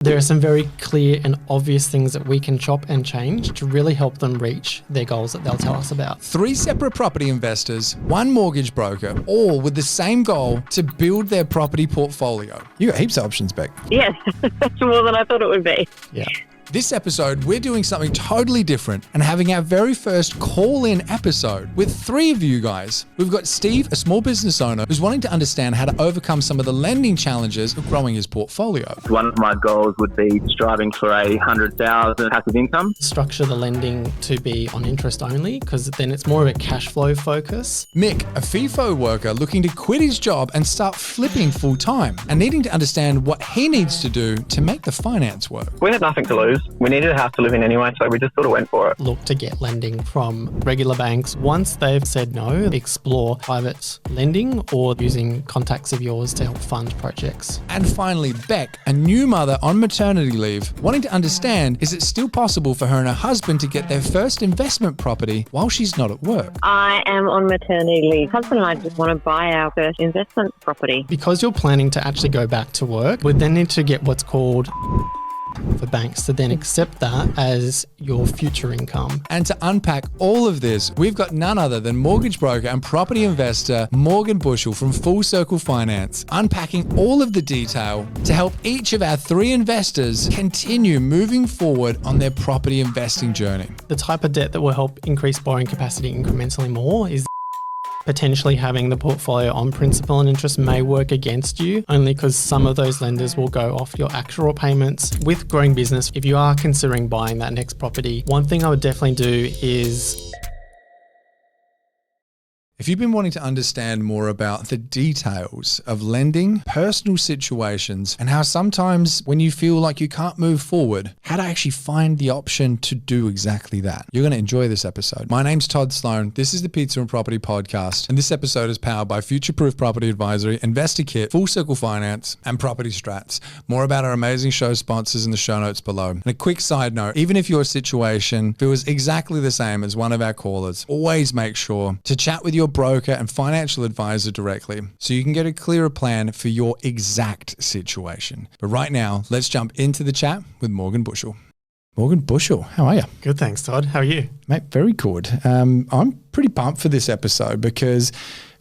There are some very clear and obvious things that we can chop and change to really help them reach their goals that they'll tell us about. 3 separate property investors, 1 mortgage broker, all with the same goal to build their property portfolio. You got heaps of options, Beck. Yes, that's more than I thought it would be. Yeah. This episode, we're doing something totally different and having our very first call-in episode with 3 of you guys. We've got Steve, a small business owner who's wanting to understand how to overcome some of the lending challenges of growing his portfolio. One of my goals would be striving for a 100,000 passive income. Structure the lending to be on interest only, because then it's more of a cash flow focus. Mick, a FIFO worker looking to quit his job and start flipping full-time and needing to understand what he needs to do to make the finance work. We had nothing to lose. We needed a house to live in anyway, so we just sort of went for it. Look to get lending from regular banks. Once they've said no, explore private lending or using contacts of yours to help fund projects. And finally, Beck, a new mother on maternity leave, wanting to understand, is it still possible for her and her husband to get their first investment property while she's not at work? I am on maternity leave. Husband and I just want to buy our first investment property. Because you're planning to actually go back to work, we then need to get what's called for banks to then accept that as your future income. And to unpack all of this, we've got none other than mortgage broker and property investor Morgan Bushell from Full Circle Finance, unpacking all of the detail to help each of our 3 investors continue moving forward on their property investing journey. The type of debt that will help increase borrowing capacity incrementally more is potentially having the portfolio on principal and interest may work against you, only because some of those lenders will go off your actual payments. With growing business, if you are considering buying that next property, one thing I would definitely do is... If you've been wanting to understand more about the details of lending, personal situations, and how sometimes when you feel like you can't move forward, how to actually find the option to do exactly that, you're going to enjoy this episode. My name's Todd Sloan. This is the Pizza and Property Podcast, and this episode is powered by Future Proof Property Advisory, Investor Kit, Full Circle Finance, and Property Strats. More about our amazing show sponsors in the show notes below. And a quick side note, even if your situation feels exactly the same as one of our callers, always make sure to chat with your broker and financial advisor directly so you can get a clearer plan for your exact situation. But right now, let's jump into the chat with Morgan Bushell. Morgan Bushell, how are you? Good, thanks, Todd. How are you? Mate, very good. I'm pretty pumped for this episode because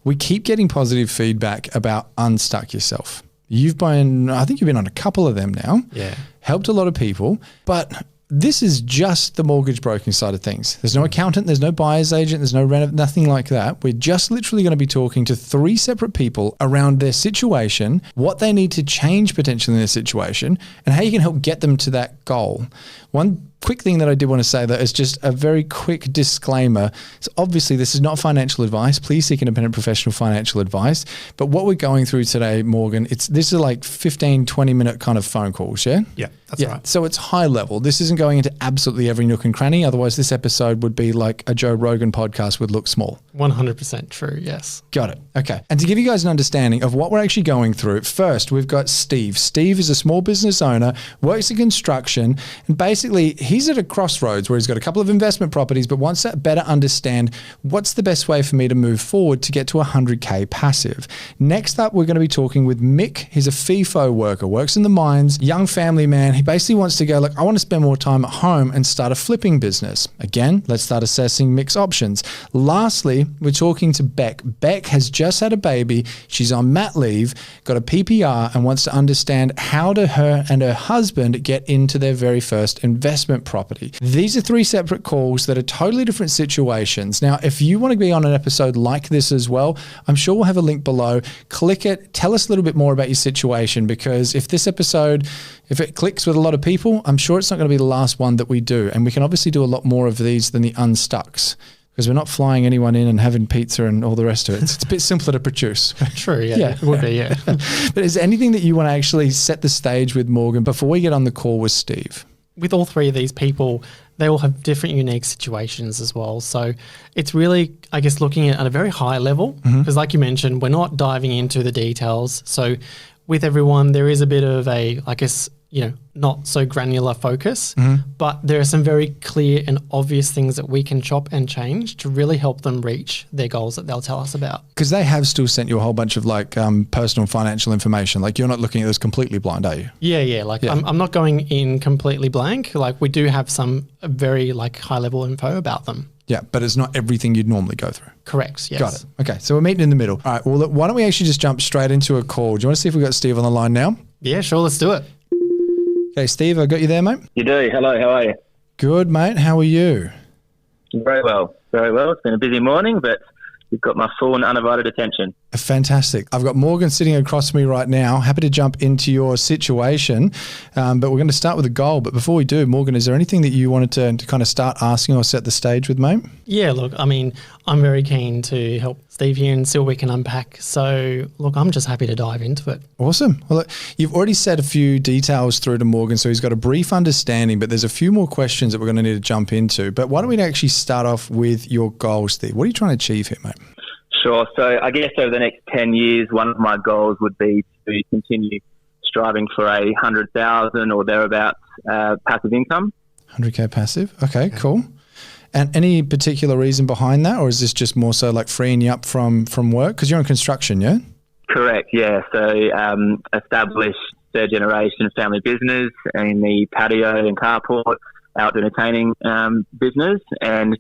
we keep getting positive feedback about Unstuck Yourself. I think you've been on a couple of them now. Yeah. Helped a lot of people, but this is just the mortgage broking side of things. There's no accountant, there's no buyer's agent, there's no rent, nothing like that. We're just literally going to be talking to 3 separate people around their situation, what they need to change potentially in their situation, and how you can help get them to that goal. One quick thing that I did want to say that is just a very quick disclaimer. So obviously this is not financial advice. Please seek independent professional financial advice. But what we're going through today, Morgan, this is like 15, 20 minute kind of phone calls, yeah? Yeah, that's right. So it's high level. This isn't going into absolutely every nook and cranny. Otherwise this episode would be like a Joe Rogan podcast would look small. 100% true, yes. Got it. Okay. And to give you guys an understanding of what we're actually going through, first we've got Steve. Steve is a small business owner, works in construction, and basically he's at a crossroads where he's got a couple of investment properties, but wants to better understand what's the best way for me to move forward to get to 100K passive. Next up, we're going to be talking with Mick. He's a FIFO worker, works in the mines, young family man. He basically wants to go, look, I want to spend more time at home and start a flipping business. Again, let's start assessing Mick's options. Lastly, we're talking to Beck. Beck has just had a baby. She's on mat leave, got a PPR, and wants to understand how do her and her husband get into their very first investment property. These are 3 separate calls that are totally different situations. Now, if you want to be on an episode like this as well, I'm sure we'll have a link below. Click it. Tell us a little bit more about your situation, because if this episode, if it clicks with a lot of people, I'm sure it's not going to be the last one that we do. And we can obviously do a lot more of these than the unstucks, because we're not flying anyone in and having pizza and all the rest of it. It's a bit simpler to produce. True, yeah. It would be, yeah. But is there anything that you want to actually set the stage with, Morgan, before we get on the call with Steve? With all 3 of these people, they all have different unique situations as well. So it's really, I guess, looking at a very high level, because like you mentioned, we're not diving into the details. So with everyone, there is a bit of a, I guess, not so granular focus, but there are some very clear and obvious things that we can chop and change to really help them reach their goals that they'll tell us about. Because they have still sent you a whole bunch of personal financial information. Like, you're not looking at this completely blind, are you? Yeah. I'm not going in completely blank. Like, we do have some very high level info about them. Yeah, but it's not everything you'd normally go through. Correct, yes. Got it. Okay, so we're meeting in the middle. All right, well, look, why don't we actually just jump straight into a call? Do you want to see if we've got Steve on the line now? Yeah, sure, let's do it. Okay, Steve, I got you there, mate? You do. Hello, how are you? Good, mate. How are you? Very well. Very well. It's been a busy morning, but you've got my full and undivided attention. Fantastic. I've got Morgan sitting across from me right now. Happy to jump into your situation, but we're going to start with a goal. But before we do, Morgan, is there anything that you wanted to kind of start asking or set the stage with, mate? Yeah, look, I mean, I'm very keen to help Steve here and see what we can unpack. So, look, I'm just happy to dive into it. Awesome. Well, look, you've already said a few details through to Morgan, so he's got a brief understanding, but there's a few more questions that we're going to need to jump into. But why don't we actually start off with your goals, Steve? What are you trying to achieve here, mate? Sure. So I guess over the next 10 years, one of my goals would be to continue striving for 100,000 or thereabouts passive income. 100K passive. Okay, cool. And any particular reason behind that, or is this just more so like freeing you up from work? Because you're in construction, yeah? Correct, yeah. So established third generation family business in the patio and carport, outdoor entertaining business. And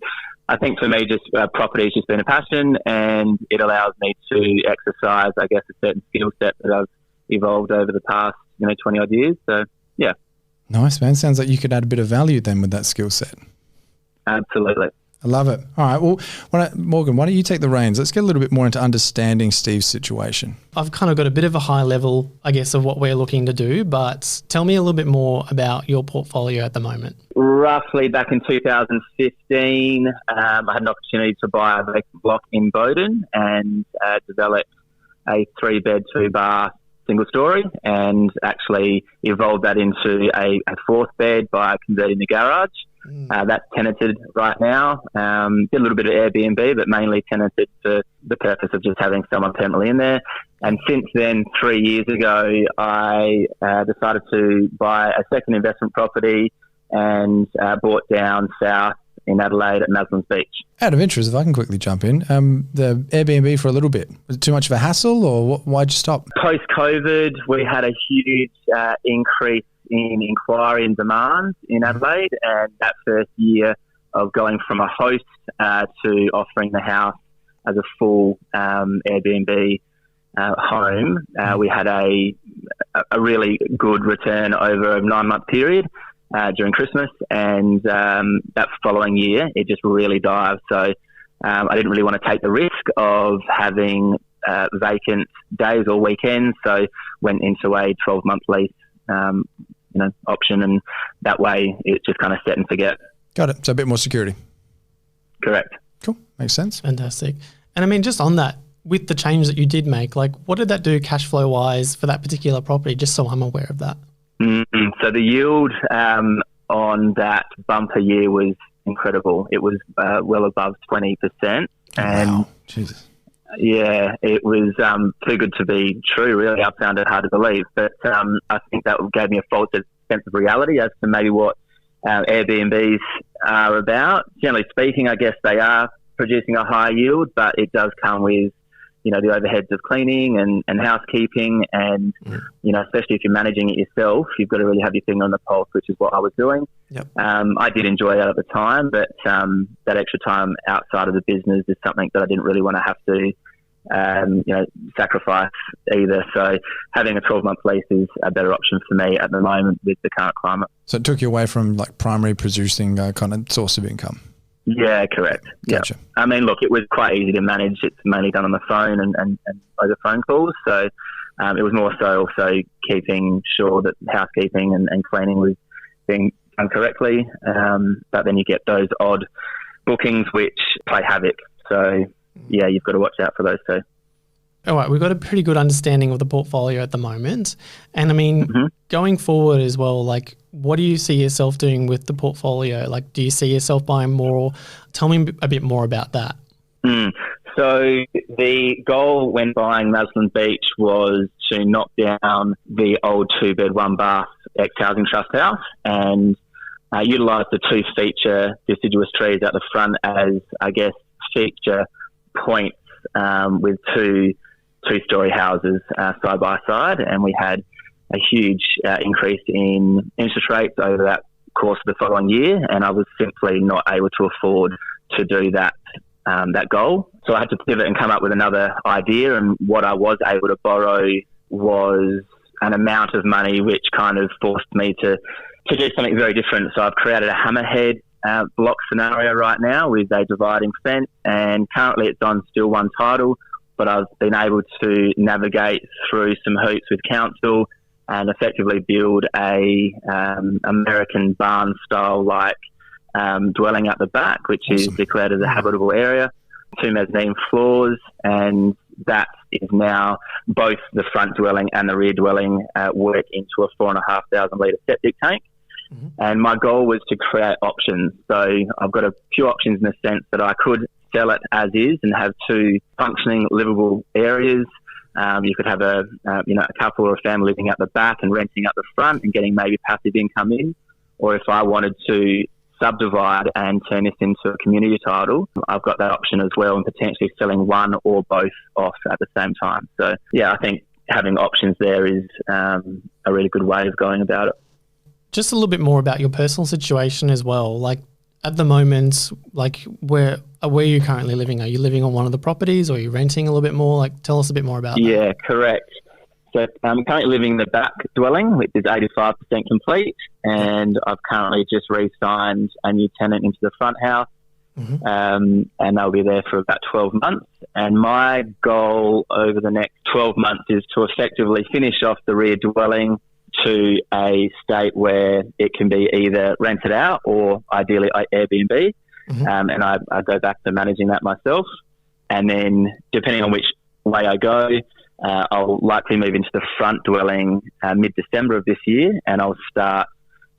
I think for me, just property has just been a passion, and it allows me to exercise, I guess, a certain skill set that I've evolved over the past, 20 odd years. So, yeah. Nice, man. Sounds like you could add a bit of value then with that skill set. Absolutely. I love it. All right. Well, Morgan, why don't you take the reins? Let's get a little bit more into understanding Steve's situation. I've kind of got a bit of a high level, I guess, of what we're looking to do, but tell me a little bit more about your portfolio at the moment. Roughly back in 2015, I had an opportunity to buy a vacant block in Bowden and develop a 3-bed, 2-bath single story, and actually evolved that into a 4th bed by converting the garage. That's tenanted right now. Did a little bit of Airbnb, but mainly tenanted for the purpose of just having someone permanently in there. And since then, 3 years ago, I decided to buy a second investment property and bought down south in Adelaide at Maslins Beach. Out of interest, if I can quickly jump in, the Airbnb for a little bit, was it too much of a hassle, or why'd you stop? Post-COVID, we had a huge increase in inquiry and demand in Adelaide, and that first year of going from a host to offering the house as a full Airbnb home, we had a really good return over a 9-month period during Christmas, and that following year it just really dived. So I didn't really want to take the risk of having vacant days or weekends, so went into a 12-month lease option, and that way it's just kind of set and forget. Got it. So a bit more security. Correct. Cool. Makes sense. Fantastic. And I mean, just on that, with the change that you did make, what did that do cash flow wise for that particular property, just so I'm aware of that? So the yield on that bumper year was incredible. It was well above 20%. And wow. Jesus. Yeah, it was too good to be true, really. I found it hard to believe. But I think that gave me a false sense of reality as to maybe what Airbnbs are about. Generally speaking, I guess they are producing a high yield, but it does come with, the overheads of cleaning and housekeeping, and, especially if you're managing it yourself, you've got to really have your finger on the pulse, which is what I was doing. Yep. I did enjoy that at the time, but that extra time outside of the business is something that I didn't really want to have to, sacrifice either. So having a 12-month lease is a better option for me at the moment with the current climate. So it took you away from primary producing kind of source of income. Yeah, correct. Gotcha. Yeah. I mean, look, it was quite easy to manage. It's mainly done on the phone and over phone calls. So it was more so also keeping sure that housekeeping and cleaning was being done correctly. But then you get those odd bookings which play havoc. So, yeah, you've got to watch out for those too. All right, we've got a pretty good understanding of the portfolio at the moment. And I mean, going forward as well, what do you see yourself doing with the portfolio? Do you see yourself buying more? Tell me a bit more about that. So the goal when buying Maslin Beach was to knock down the old 2-bed, 1-bath ex-housing trust house and utilise the 2 feature deciduous trees out the front as, I guess, feature points with 2 two-storey houses side by side. And we had a huge increase in interest rates over that course of the following year, and I was simply not able to afford to do that goal. So I had to pivot and come up with another idea, and what I was able to borrow was an amount of money which kind of forced me to do something very different. So I've created a hammerhead block scenario right now with a dividing fence, and currently it's on still one title, but I've been able to navigate through some hoops with council and effectively build a American barn style like dwelling at the back, which is declared as a habitable area, 2 mezzanine floors, and that is now both the front dwelling and the rear dwelling work into a 4,500 litre septic tank. Mm-hmm. And my goal was to create options. So I've got a few options in the sense that I could sell it as is and have 2 functioning livable areas. You could have a couple or a family living at the back and renting at the front and getting maybe passive income in. Or if I wanted to subdivide and turn this into a community title, I've got that option as well, and potentially selling one or both off at the same time. So yeah, I think having options there is a really good way of going about it. Just a little bit more about your personal situation as well. Like at the moment, like where are you currently living? Are you living on one of the properties, or are you renting a little bit more? Like tell us a bit more about that. Yeah, correct. So I'm currently living in the back dwelling, which is 85% complete, and I've currently just re-signed a new tenant into the front house, and they'll be there for about 12 months. And my goal over the next 12 months is to effectively finish off the rear dwelling to a state where it can be either rented out or ideally Airbnb, and I go back to managing that myself. And then depending on which way I go, I'll likely move into the front dwelling mid-December of this year, and I'll start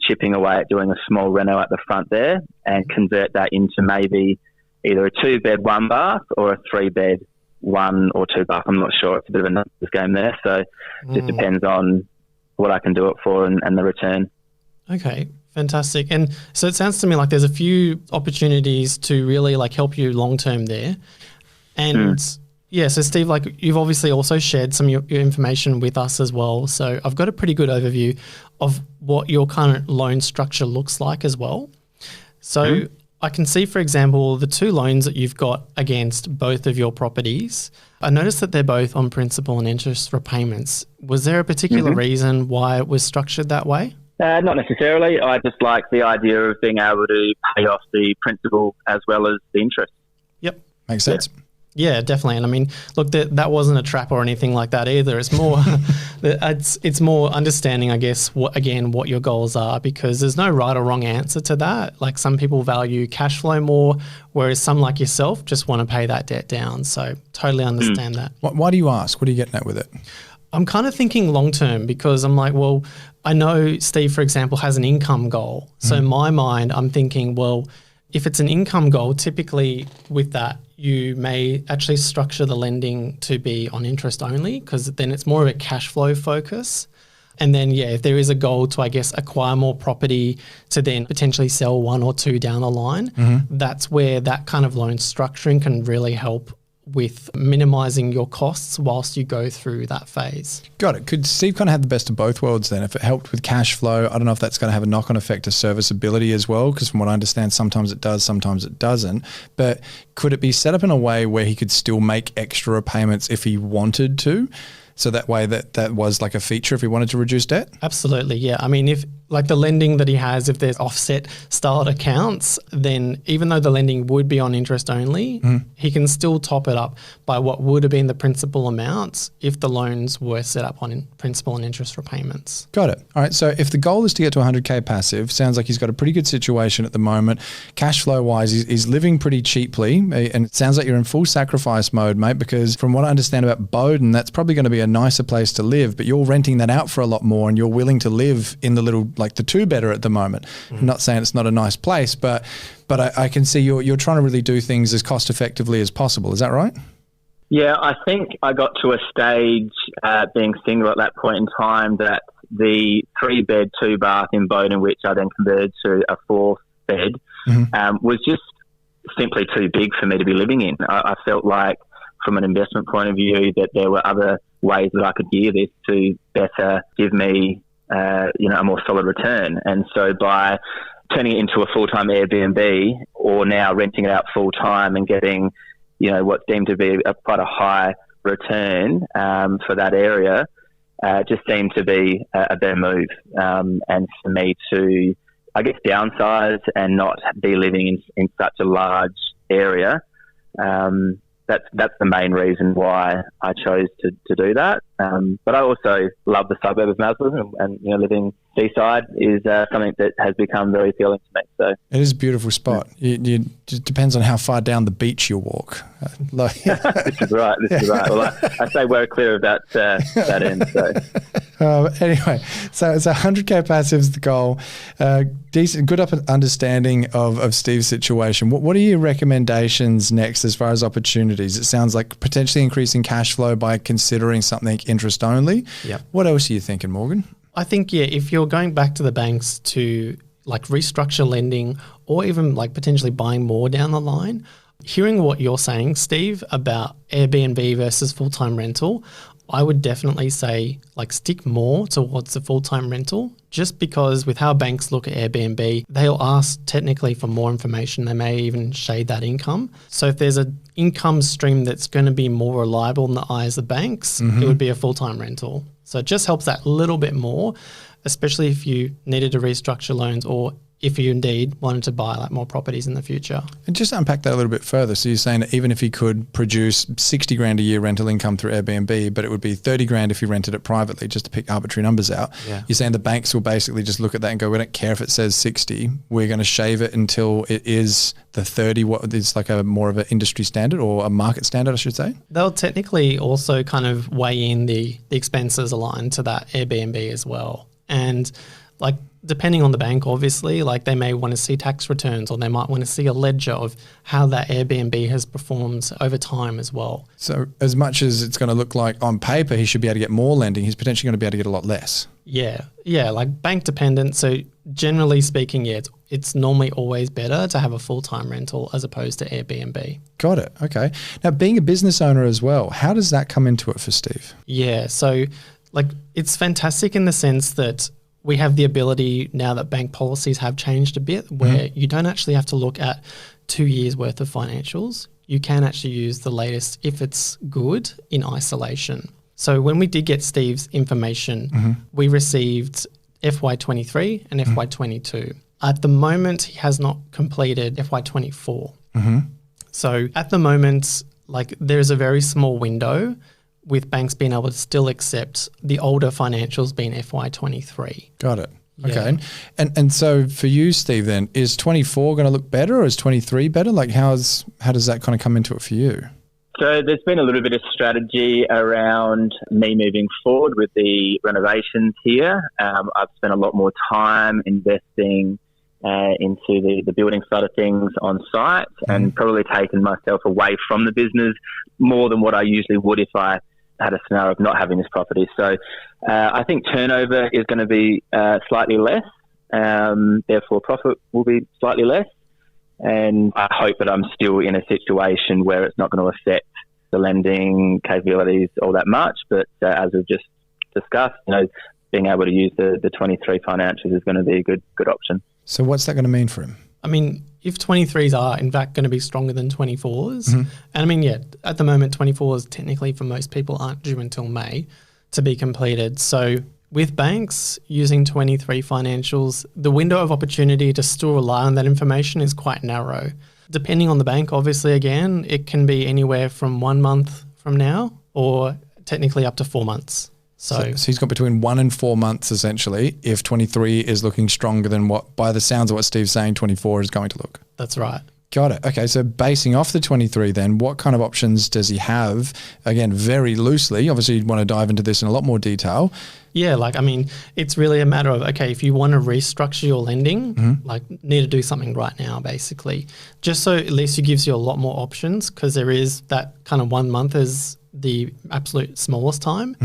chipping away at doing a small reno at the front there and convert that into maybe either a 2-bed, 1-bath or a 3-bed, 1 or 2-bath. I'm not sure. It's a bit of a numbers game there. So it just depends on what I can do it for and the return. Okay, fantastic. And so it sounds to me like there's a few opportunities to really like help you long-term there. And yeah, so Steve, like you've obviously also shared some of your information with us as well. So I've got a pretty good overview of what your current loan structure looks like as well. So I can see, for example, the 2 loans that you've got against both of your properties. I noticed that they're both on principal and interest repayments. Was there a particular reason why it was structured that way? Not necessarily. I just like the idea of being able to pay off the principal as well as the interest. Yep. Makes sense. Yeah, definitely. And I mean, look, that wasn't a trap or anything like that either. It's more, it's more understanding, I guess, what your goals are, because there's no right or wrong answer to that. Like some people value cash flow more, whereas some like yourself just want to pay that debt down. So totally understand that. Why do you ask? What are you getting at with it? I'm kind of thinking long term, because I'm like, well, I know Steve, for example, has an income goal. So in my mind, I'm thinking, well, if it's an income goal, typically with that, you may actually structure the lending to be on interest only, because then it's more of a cash flow focus. And then, yeah, if there is a goal to, I guess, acquire more property to then potentially sell 1 or 2 down the line, that's where that kind of loan structuring can really help with minimizing your costs whilst you go through that phase. Got it. Could Steve kind of have the best of both worlds then? If it helped with cash flow, I don't know if that's going to have a knock-on effect to serviceability as well, because from what I understand, sometimes it does, sometimes it doesn't. But could it be set up in a way where he could still make extra repayments if he wanted to? So that way that was like a feature if he wanted to reduce debt? Absolutely, yeah. I mean, if like the lending that he has, if there's offset styled accounts, then even though the lending would be on interest only, he can still top it up by what would have been the principal amounts if the loans were set up on principal and interest repayments. Got it. All right. So if the goal is to get to 100K passive, sounds like he's got a pretty good situation at the moment. Cash flow wise, he's living pretty cheaply. And it sounds like you're in full sacrifice mode, mate, because from what I understand about Bowden, that's probably going to be a nicer place to live, but you're renting that out for a lot more and you're willing to live in the little, like the 2-bedder at the moment. I'm not saying it's not a nice place, but I can see you're trying to really do things as cost effectively as possible. Is that right? Yeah, I think I got to a stage being single at that point in time that the 3-bed, 2-bath in Bowden, which I then converted to a 4th-bed, was just simply too big for me to be living in. I felt like, from an investment point of view, that there were other ways that I could gear this to better give me, a more solid return. And so by turning it into a full-time Airbnb, or now renting it out full-time and getting, what's deemed to be quite a high return for that area, just seemed to be a better move. And for me to, I guess, downsize and not be living in such a large area, that's the main reason why I chose to do that. But I also love the suburb of Maslin, and living seaside is something that has become very appealing to me. So it is a beautiful spot. It just depends on how far down the beach you walk. This is right. This is right. Well, I say we're clear of that end. So. Anyway, so 100K passive is the goal. Decent, good understanding of Steve's situation. What are your recommendations next as far as opportunities? It sounds like potentially increasing cash flow by considering something interest only. Yep. What else are you thinking, Morgan? I think, if you're going back to the banks to restructure lending, or even potentially buying more down the line, hearing what you're saying, Steve, about Airbnb versus full-time rental, I would definitely say stick more towards the full-time rental, just because with how banks look at Airbnb, they'll ask technically for more information. They may even shade that income. So if there's an income stream that's going to be more reliable in the eyes of banks, it would be a full-time rental. So it just helps that little bit more, especially if you needed to restructure loans, or if you indeed wanted to buy more properties in the future. And just unpack that a little bit further. So you're saying that even if he could produce 60 grand a year rental income through Airbnb, but it would be 30 grand if he rented it privately, just to pick arbitrary numbers out. Yeah. You're saying the banks will basically just look at that and go, we don't care if it says 60, we're going to shave it until it is the 30, what is a more of an industry standard, or a market standard, I should say? They'll technically also kind of weigh in the expenses aligned to that Airbnb as well. And depending on the bank, obviously, they may want to see tax returns, or they might want to see a ledger of how that Airbnb has performed over time as well. So as much as it's going to look like on paper he should be able to get more lending, he's potentially going to be able to get a lot less. Yeah, bank dependent. So generally speaking, it's normally always better to have a full-time rental as opposed to Airbnb. Got it. Okay. Now, being a business owner as well, how does that come into it for Steve? Yeah, so it's fantastic in the sense that we have the ability now that bank policies have changed a bit, where you don't actually have to look at 2 years worth of financials. You can actually use the latest, if it's good, in isolation. So when we did get Steve's information, we received FY23 and FY22. At the moment, he has not completed FY24. So at the moment, there's a very small window with banks being able to still accept the older financials being FY23. Got it. Okay. Yeah. And so for you, Steve, then, is 24 going to look better, or is 23 better? How does that kind of come into it for you? So there's been a little bit of strategy around me moving forward with the renovations here. I've spent a lot more time investing into the building side of things on site, and probably taken myself away from the business more than what I usually would if I had a scenario of not having this property. So I think turnover is going to be slightly less, therefore profit will be slightly less. And I hope that I'm still in a situation where it's not going to affect the lending capabilities all that much. But as we've just discussed, being able to use the 23 financials is going to be a good option. So what's that going to mean for him? I mean, if 23s are in fact going to be stronger than 24s, and at the moment 24s technically for most people aren't due until May to be completed. So with banks using 23 financials, the window of opportunity to still rely on that information is quite narrow. Depending on the bank, obviously, again, it can be anywhere from 1 month from now, or technically up to 4 months. So he's got between 1 and 4 months, essentially, if 23 is looking stronger than what, by the sounds of what Steve's saying, 24 is going to look. That's right. Got it. Okay, so basing off the 23 then, what kind of options does he have? Again, very loosely, obviously you'd want to dive into this in a lot more detail. Yeah, like, I mean, it's really a matter of, okay, if you want to restructure your lending, like, need to do something right now, basically. Just so at least it gives you a lot more options, because there is that kind of 1 month is the absolute smallest time.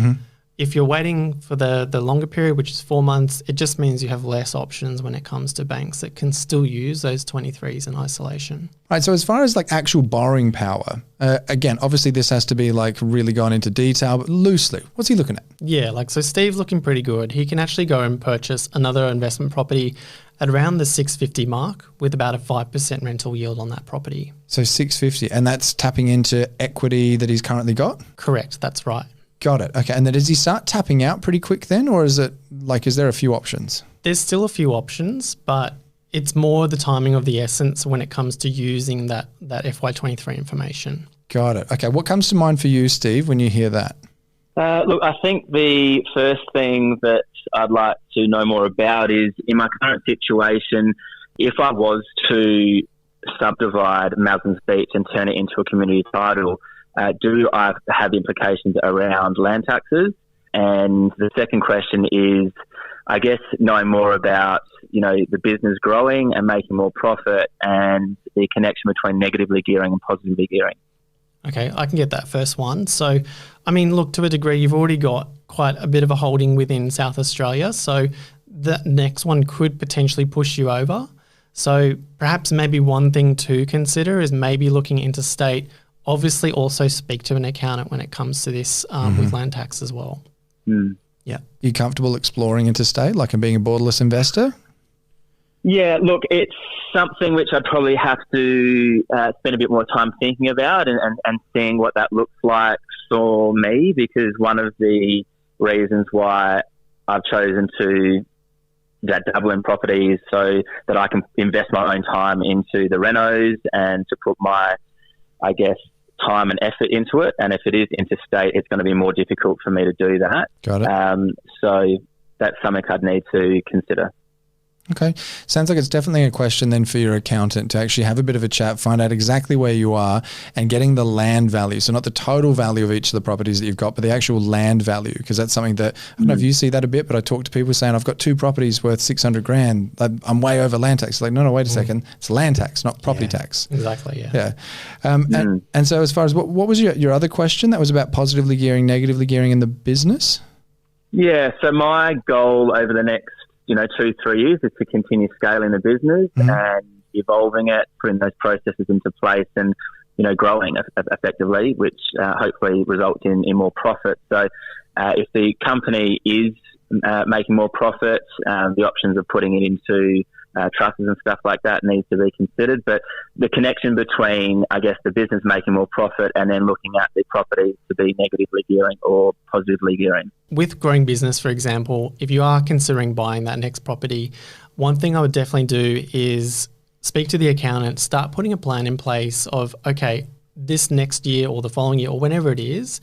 If you're waiting for the longer period, which is 4 months, it just means you have less options when it comes to banks that can still use those 23s in isolation. Right. So as far as like actual borrowing power, again, obviously this has to be like really gone into detail, but loosely, what's he looking at? Yeah, like, so Steve's looking pretty good. He can actually go and purchase another investment property at around the 650 mark with about a 5% rental yield on that property. So 650, and that's tapping into equity that he's currently got? Correct, that's right. Got it. Okay. And then does he start tapping out pretty quick then, or is it like, is there a few options? There's still a few options, but it's more the timing of the essence when it comes to using that FY23 information. Got it. Okay. What comes to mind for you, Steve, when you hear that? Look, I think the first thing that I'd like to know more about is, in my current situation, if I was to subdivide Malcolm's Beach and turn it into a community title, do I have implications around land taxes? And the second question is, I guess, knowing more about, the business growing and making more profit and the connection between negatively gearing and positively gearing. Okay, I can get that first one. So, I mean, look, to a degree, you've already got quite a bit of a holding within South Australia. So that next one could potentially push you over. So perhaps maybe one thing to consider is maybe looking interstate. Obviously also speak to an accountant when it comes to this with land tax as well. Yeah. You comfortable exploring interstate, like, and being a borderless investor? Yeah, look, it's something which I'd probably have to spend a bit more time thinking about and seeing what that looks like for me, because one of the reasons why I've chosen to double in properties so that I can invest my own time into the renos and to put my, I guess, time and effort into it. And if it is interstate, it's going to be more difficult for me to do that. Got it. So that's something I'd need to consider. Okay. Sounds like it's definitely a question then for your accountant to actually have a bit of a chat, find out exactly where you are and getting the land value. So not the total value of each of the properties that you've got, but the actual land value, because that's something that, I don't know if you see that a bit, but I talk to people saying, I've got 2 properties worth 600 grand. I'm way over land tax. It's like, no, wait a second. It's land tax, not property tax. Exactly, yeah. And so as far as what was your other question? That was about positively gearing, negatively gearing in the business? Yeah. So my goal over the next 2-3 years is to continue scaling the business and evolving it, putting those processes into place and, growing effectively, which hopefully results in more profit. So if the company is making more profit, the options of putting it into trusts and stuff like that needs to be considered. But the connection between, I guess, the business making more profit and then looking at the properties to be negatively gearing or positively gearing. With growing business, for example, if you are considering buying that next property, one thing I would definitely do is speak to the accountant, start putting a plan in place of, okay, this next year or the following year or whenever it is,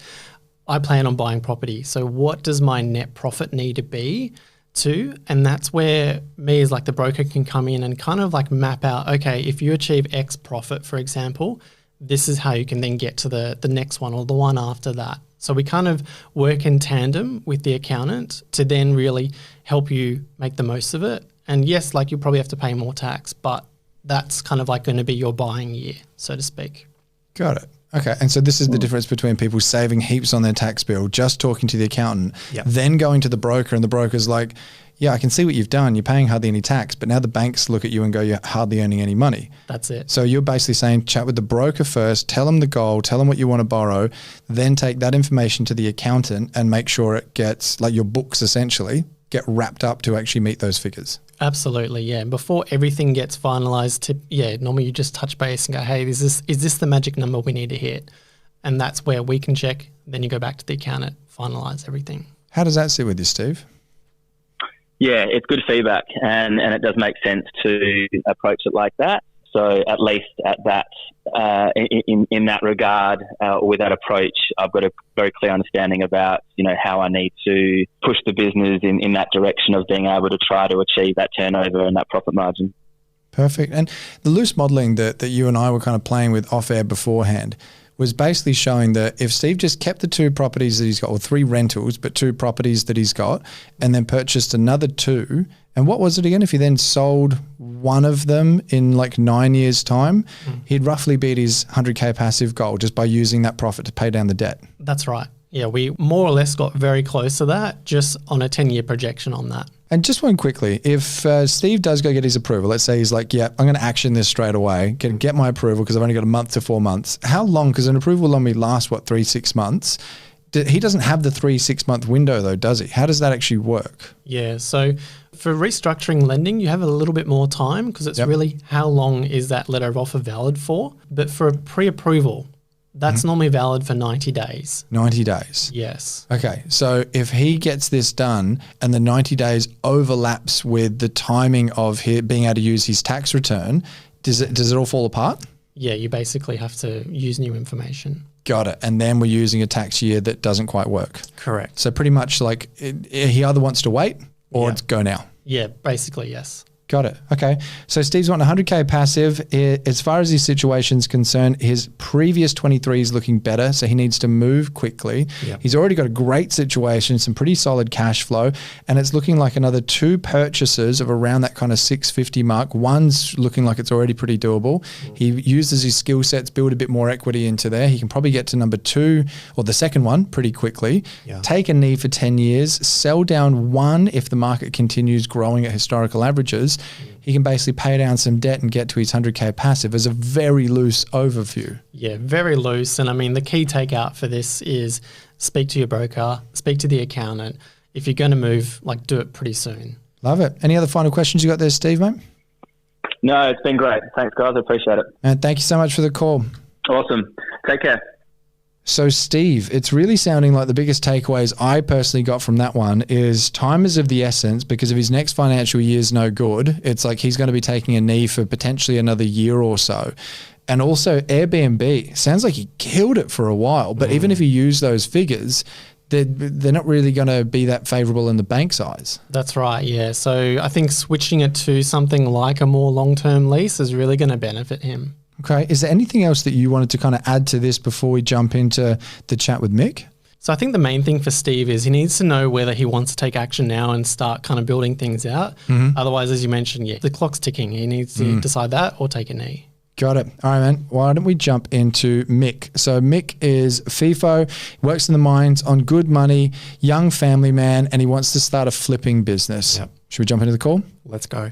I plan on buying property. So what does my net profit need to be to? And that's where me as like the broker can come in and kind of like map out, okay, if you achieve X profit, for example, this is how you can then get to the next one or the one after that. So we kind of work in tandem with the accountant to then really help you make the most of it. And yes, like you probably have to pay more tax, but that's kind of like going to be your buying year, so to speak. Got it. Okay. And so this is the difference between people saving heaps on their tax bill, just talking to the accountant, then going to the broker, and the broker's like, yeah, I can see what you've done. You're paying hardly any tax, but now the banks look at you and go, you're hardly earning any money. That's it. So you're basically saying, chat with the broker first, tell them the goal, tell them what you want to borrow, then take that information to the accountant and make sure it gets, like your books essentially, get wrapped up to actually meet those figures. Absolutely, yeah. Before everything gets finalised, normally you just touch base and go, hey, is this the magic number we need to hit? And that's where we can check. Then you go back to the accountant, finalise everything. How does that sit with you, Steve? Yeah, it's good feedback, and it does make sense to approach it like that. So at least at that, in that regard, or with that approach, I've got a very clear understanding about, how I need to push the business in that direction of being able to try to achieve that turnover and that profit margin. Perfect. And the loose modelling that you and I were kind of playing with off air beforehand, was basically showing that if Steve just kept the 2 properties that he's got, or 3 rentals, but 2 properties that he's got, and then purchased another 2, and what was it again? If he then sold one of them in like 9 years' time, he'd roughly beat his 100K passive goal just by using that profit to pay down the debt. That's right. Yeah, we more or less got very close to that just on a 10-year projection on that. And just one quickly, if Steve does go get his approval, let's say he's like, yeah, I'm going to action this straight away, get my approval because I've only got a month to 4 months. How long? Because an approval will only last, 3-6 months. He doesn't have the 3-6 month window though, does he? How does that actually work? Yeah, so for restructuring lending, you have a little bit more time because it's really how long is that letter of offer valid for. But for a pre-approval, that's normally valid for 90 days. 90 days? Yes. Okay, so if he gets this done and the 90 days overlaps with the timing of him being able to use his tax return, does it all fall apart? Yeah, you basically have to use new information. Got it. And then we're using a tax year that doesn't quite work. Correct. So pretty much like he either wants to wait or it's go now. Yeah, basically, yes. Got it. Okay. So Steve's wanting 100K passive. As far as his situation's concerned, his previous 23 is looking better, so he needs to move quickly. Yep. He's already got a great situation, some pretty solid cash flow, and it's looking like another 2 purchases of around that kind of 650 mark. One's looking like it's already pretty doable. He uses his skill sets, build a bit more equity into there. He can probably get to number 2 or the second one pretty quickly. Yeah. Take a knee for 10 years, sell down 1 if the market continues growing at historical averages. He can basically pay down some debt and get to his 100K passive as a very loose overview. Yeah, very loose. And I mean, the key takeout for this is speak to your broker, speak to the accountant. If you're going to move, like do it pretty soon. Love it. Any other final questions you got there, Steve, mate? No, it's been great. Thanks, guys. I appreciate it. And thank you so much for the call. Awesome. Take care. So Steve, it's really sounding like the biggest takeaways I personally got from that one is time is of the essence because if his next financial year is no good, it's like he's going to be taking a knee for potentially another year or so. And also Airbnb, sounds like he killed it for a while, but even if he used those figures, they're not really going to be that favourable in the bank's eyes. That's right, yeah. So I think switching it to something like a more long-term lease is really going to benefit him. Okay. Is there anything else that you wanted to kind of add to this before we jump into the chat with Mick? So I think the main thing for Steve is he needs to know whether he wants to take action now and start kind of building things out. Otherwise, as you mentioned, the clock's ticking. He needs to decide that or take a knee. Got it. All right, man. Why don't we jump into Mick? So Mick is FIFO, works in the mines on good money, young family man, and he wants to start a flipping business. Yep. Should we jump into the call? Let's go.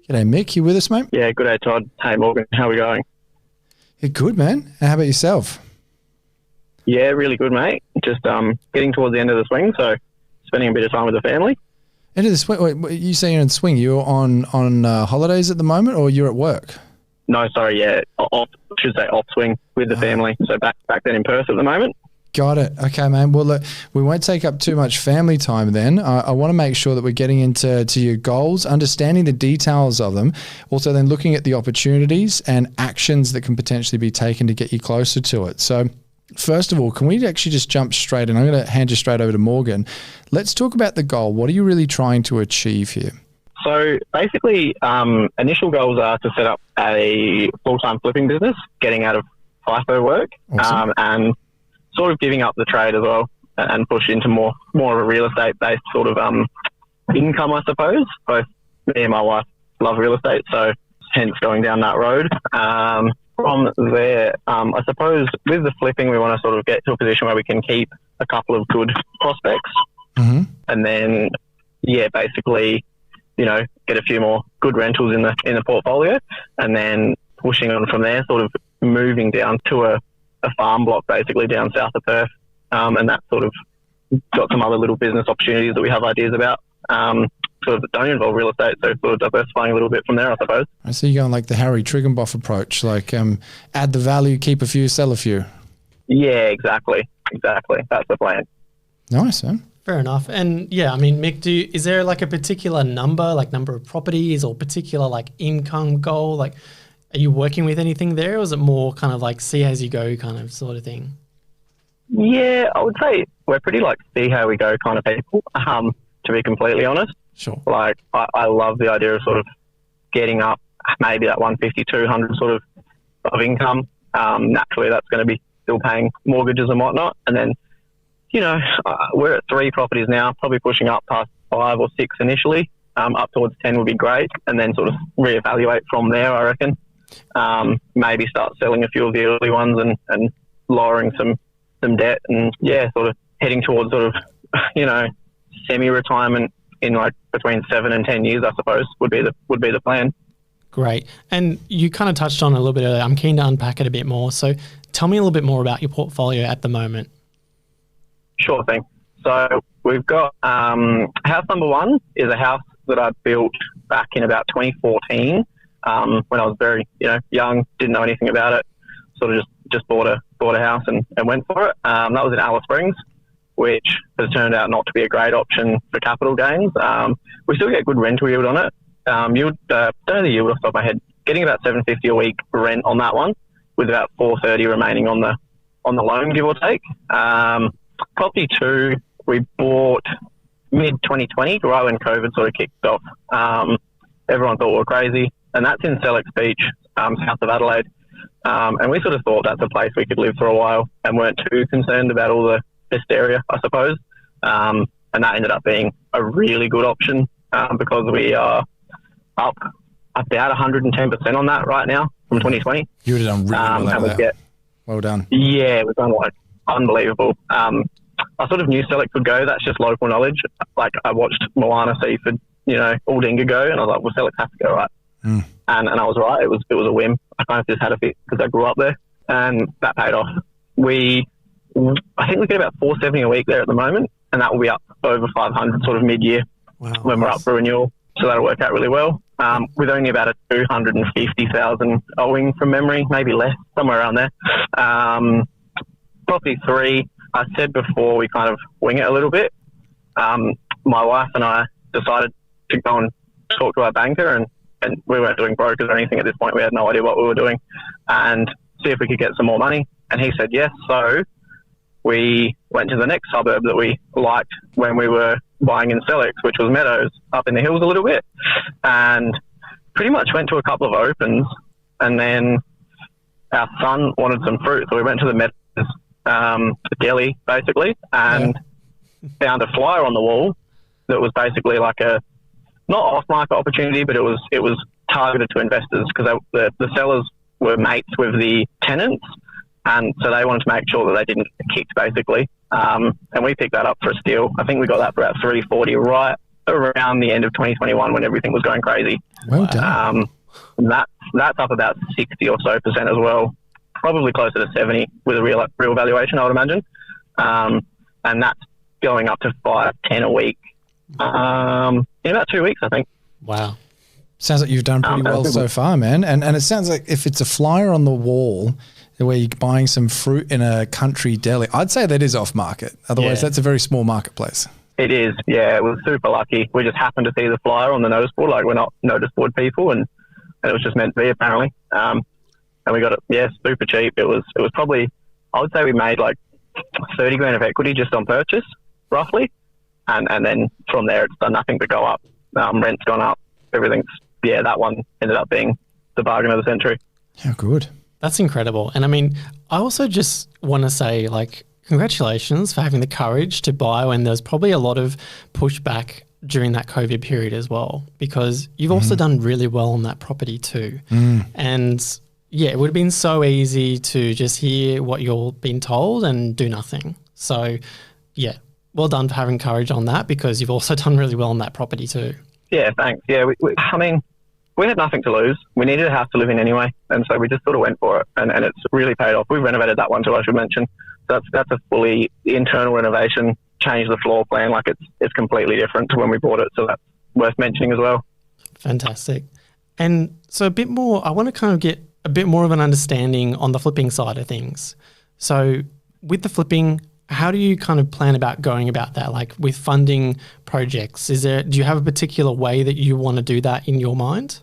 G'day, Mick. You with us, mate? Yeah, good day, Todd. Hey, Morgan. How are we going? Yeah, good, man. And how about yourself? Yeah, really good, mate. Just getting towards the end of the swing, so spending a bit of time with the family. End of the swing? Wait, you say you're in swing. You're on holidays at the moment or you're at work? No, sorry, yeah. Off swing with the family. So back then in Perth at the moment. Got it. Okay, man. Well, look, we won't take up too much family time then. I want to make sure that we're getting into your goals, understanding the details of them, also then looking at the opportunities and actions that can potentially be taken to get you closer to it. So first of all, can we actually just jump straight in? I'm going to hand you straight over to Morgan. Let's talk about the goal. What are you really trying to achieve here? So basically, initial goals are to set up a full-time flipping business, getting out of FIFO work, awesome. And sort of giving up the trade as well and push into more of a real estate-based sort of income, I suppose. Both me and my wife love real estate, so hence going down that road. From there, I suppose with the flipping, we want to sort of get to a position where we can keep a couple of good prospects. And then, yeah, basically, get a few more good rentals in the portfolio, and then pushing on from there, sort of moving down to a farm block basically down south of Perth, and that sort of got some other little business opportunities that we have ideas about, sort of that don't involve real estate, so sort of diversifying a little bit from there, I suppose. I see you going like the Harry Triggenboff approach, like add the value, keep a few, sell a few. Yeah, exactly. That's the plan. Nice, huh? Fair enough. And yeah, I mean, Mick, is there like a particular number, like number of properties or particular like income goal? Like, are you working with anything there, or is it more kind of like see as you go kind of sort of thing? Yeah, I would say we're pretty like see how we go kind of people, to be completely honest. Sure. Like, I love the idea of sort of getting up maybe that 150, 200 sort of income, naturally that's going to be still paying mortgages and whatnot. And then, we're at 3 properties now, probably pushing up past 5 or 6 initially. Up towards 10 would be great, and then sort of reevaluate from there, I reckon. Maybe start selling a few of the early ones and lowering some debt, and sort of heading towards sort of, semi-retirement in like between 7 and 10 years, I suppose, would be the plan. Great. And you kind of touched on it a little bit earlier. I'm keen to unpack it a bit more. So tell me a little bit more about your portfolio at the moment. Sure thing. So we've got house number 1 is a house that I built back in about 2014 when I was very young, didn't know anything about it, sort of just bought a house and went for it. That was in Alice Springs, which has turned out not to be a great option for capital gains. We still get good rental yield on it. Don't know the yield off the top of my head. Getting about $750 a week rent on that one, with about $430 remaining on the loan, give or take. Property 2 we bought mid-2020, right when COVID sort of kicked off. Everyone thought we were crazy, and that's in Sellex Beach, south of Adelaide. And we sort of thought that's a place we could live for a while and weren't too concerned about all the hysteria, I suppose. And that ended up being a really good option because we are up about 110% on that right now from 2020. You would have done really well there. Well done. Yeah, we've done unbelievable. I sort of knew Sellex would go. That's just local knowledge. Like I watched Moana Seaford, Aldinga go, and I was like, well, Sellex has to go, right? And I was right. It was a whim. I kind of just had a fit because I grew up there, and that paid off. I think we get about $470 a week there at the moment, and that will be up over 500 sort of mid-year when we're up for renewal. So that'll work out really well. With only about a 250,000 owing from memory, maybe less, somewhere around there. Property 3, I said before, we kind of wing it a little bit. My wife and I decided to go and talk to our banker, and we weren't doing brokers or anything at this point. We had no idea what we were doing, and see if we could get some more money. And he said yes. So we went to the next suburb that we liked when we were buying in Sellex, which was Meadows, up in the hills a little bit, and pretty much went to a couple of opens. And then our son wanted some fruit, so we went to the Meadows deli, basically, and found a flyer on the wall that was basically like a not off-market opportunity, but it was targeted to investors because the sellers were mates with the tenants, and so they wanted to make sure that they didn't get kicked, basically. And we picked that up for a steal. I think we got that for about $340 right around the end of 2021 when everything was going crazy. Well done. That's up about 60 or so percent as well, probably closer to 70 with a real valuation, I would imagine. And that's going up to $510 a week in about 2 weeks, I think. Wow. Sounds like you've done pretty well so far, man. And it sounds like if it's a flyer on the wall where you're buying some fruit in a country deli, I'd say that is off market. Otherwise, that's a very small marketplace. It is, yeah. It was super lucky. We just happened to see the flyer on the notice board. Like, we're not notice board people, and it was just meant to be, apparently. And we got it, super cheap. It was probably, I would say we made like 30 grand of equity just on purchase, roughly. And then from there, it's done nothing but go up. Rent's gone up. Everything's, that one ended up being the bargain of the century. Yeah, good. That's incredible. And I mean, I also just want to say, like, congratulations for having the courage to buy when there's probably a lot of pushback during that COVID period as well, because you've also done really well on that property too. And it would have been so easy to just hear what you're being told and do nothing. So well done for having courage on that, because you've also done really well on that property too. Yeah, thanks. Yeah, we had nothing to lose. We needed a house to live in anyway, and so we just sort of went for it, and it's really paid off. We've renovated that one too, I should mention. That's a fully internal renovation, changed the floor plan, like it's completely different to when we bought it, so that's worth mentioning as well. Fantastic. And so a bit more, I want to kind of get a bit more of an understanding on the flipping side of things. So with the flipping, how do you kind of plan about going about that? Like with funding projects, do you have a particular way that you want to do that in your mind?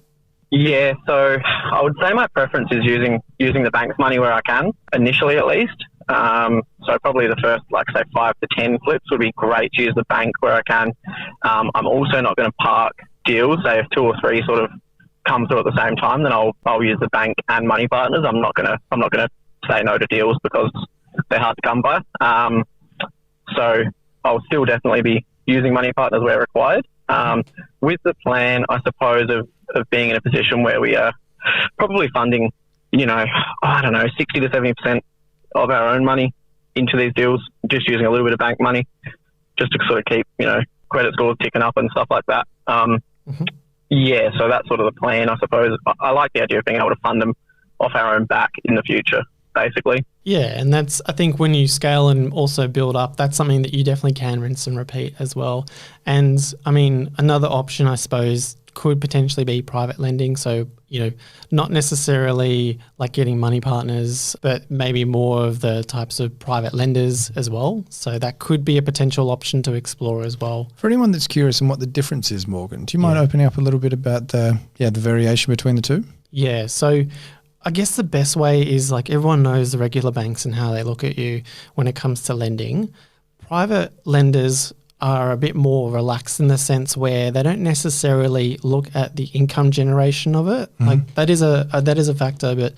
Yeah, so I would say my preference is using the bank's money where I can, initially at least. So probably the first, like say 5 to 10 flips would be great to use the bank where I can. I'm also not going to park deals. Say if 2 or 3 sort of come through at the same time, then I'll use the bank and money partners. I'm not going to say no to deals because they're hard to come by. So I'll still definitely be using money partners where required, with the plan, I suppose, of being in a position where we are probably funding, 60 to 70% of our own money into these deals, just using a little bit of bank money just to sort of keep, credit scores ticking up and stuff like that. Yeah, so that's sort of the plan, I suppose. I like the idea of being able to fund them off our own back in the future, basically. Yeah, and that's, I think when you scale and also build up, that's something that you definitely can rinse and repeat as well. And I mean, another option, I suppose, could potentially be private lending. So, not necessarily like getting money partners, but maybe more of the types of private lenders as well. So that could be a potential option to explore as well. For anyone that's curious on what the difference is, Morgan, do you mind opening up a little bit about the variation between the two? Yeah, so I guess the best way is, like, everyone knows the regular banks and how they look at you when it comes to lending. Private lenders are a bit more relaxed in the sense where they don't necessarily look at the income generation of it. Like that is a factor, but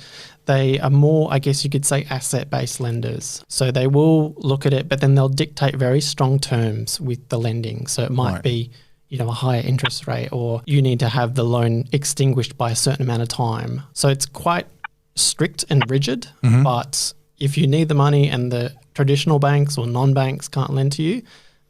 they are more, I guess you could say, asset-based lenders. So they will look at it, but then they'll dictate very strong terms with the lending. So it might be, a higher interest rate, or you need to have the loan extinguished by a certain amount of time. So it's quite strict and rigid, but if you need the money and the traditional banks or non-banks can't lend to you,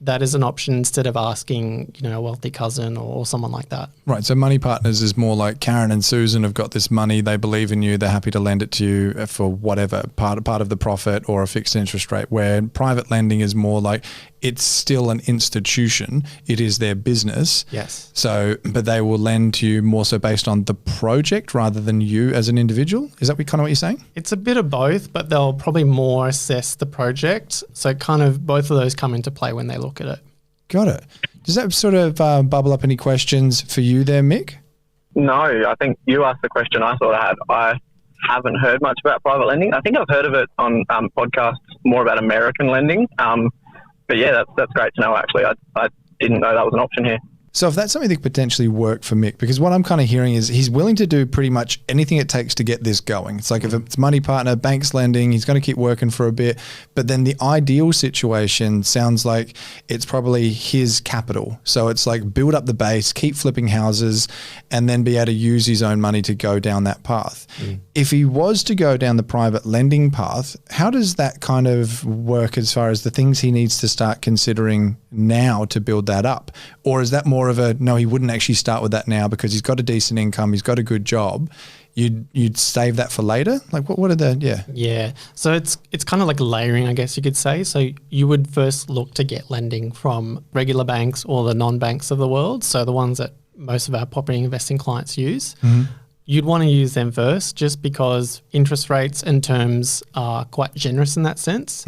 that is an option instead of asking, a wealthy cousin or someone like that. Right. So money partners is more like Karen and Susan have got this money. They believe in you. They're happy to lend it to you for whatever part of the profit or a fixed interest rate, where private lending is more like it's still an institution. It is their business. Yes. So, but they will lend to you more so based on the project rather than you as an individual. Is that kind of what you're saying? It's a bit of both, but they'll probably more assess the project. So kind of both of those come into play when they look at it. Got it. Does that sort of bubble up any questions for you there, Mick? No, I think you asked the question I thought I had. I haven't heard much about private lending. I think I've heard of it on podcasts more about American lending. But yeah, that's great to know, actually. I didn't know that was an option here. So if that's something that could potentially work for Mick, because what I'm kind of hearing is he's willing to do pretty much anything it takes to get this going. It's like if it's money partner, banks lending, he's going to keep working for a bit. But then the ideal situation sounds like it's probably his capital. So it's like build up the base, keep flipping houses, and then be able to use his own money to go down that path. If he was to go down the private lending path, how does that kind of work as far as the things he needs to start considering now to build that up? Or is that more of a, no, he wouldn't actually start with that now because he's got a decent income, he's got a good job. You'd save that for later? Like what are the, Yeah. So it's kind of like layering, I guess you could say. So you would first look to get lending from regular banks or the non-banks of the world. So the ones that most of our property investing clients use. You'd want to use them first just because interest rates and terms are quite generous in that sense.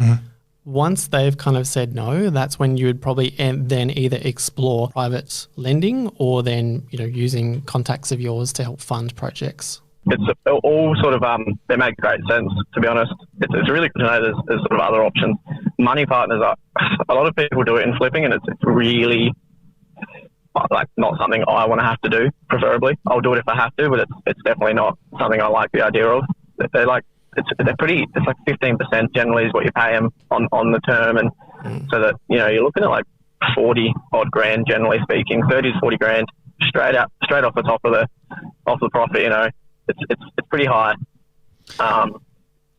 Once they've kind of said no, that's when you would probably then either explore private lending or then, using contacts of yours to help fund projects. It's all sort of, they make great sense, to be honest. It's really good to know there's sort of other options. Money partners a lot of people do it in flipping, and it's really like not something I want to have to do, preferably. I'll do it if I have to, but it's definitely not something I like the idea of. They're like, it's like 15% generally is what you pay them on the term, and so that you're looking at like 40 odd grand generally speaking, 30 to 40 grand straight off the top of the profit. It's pretty high.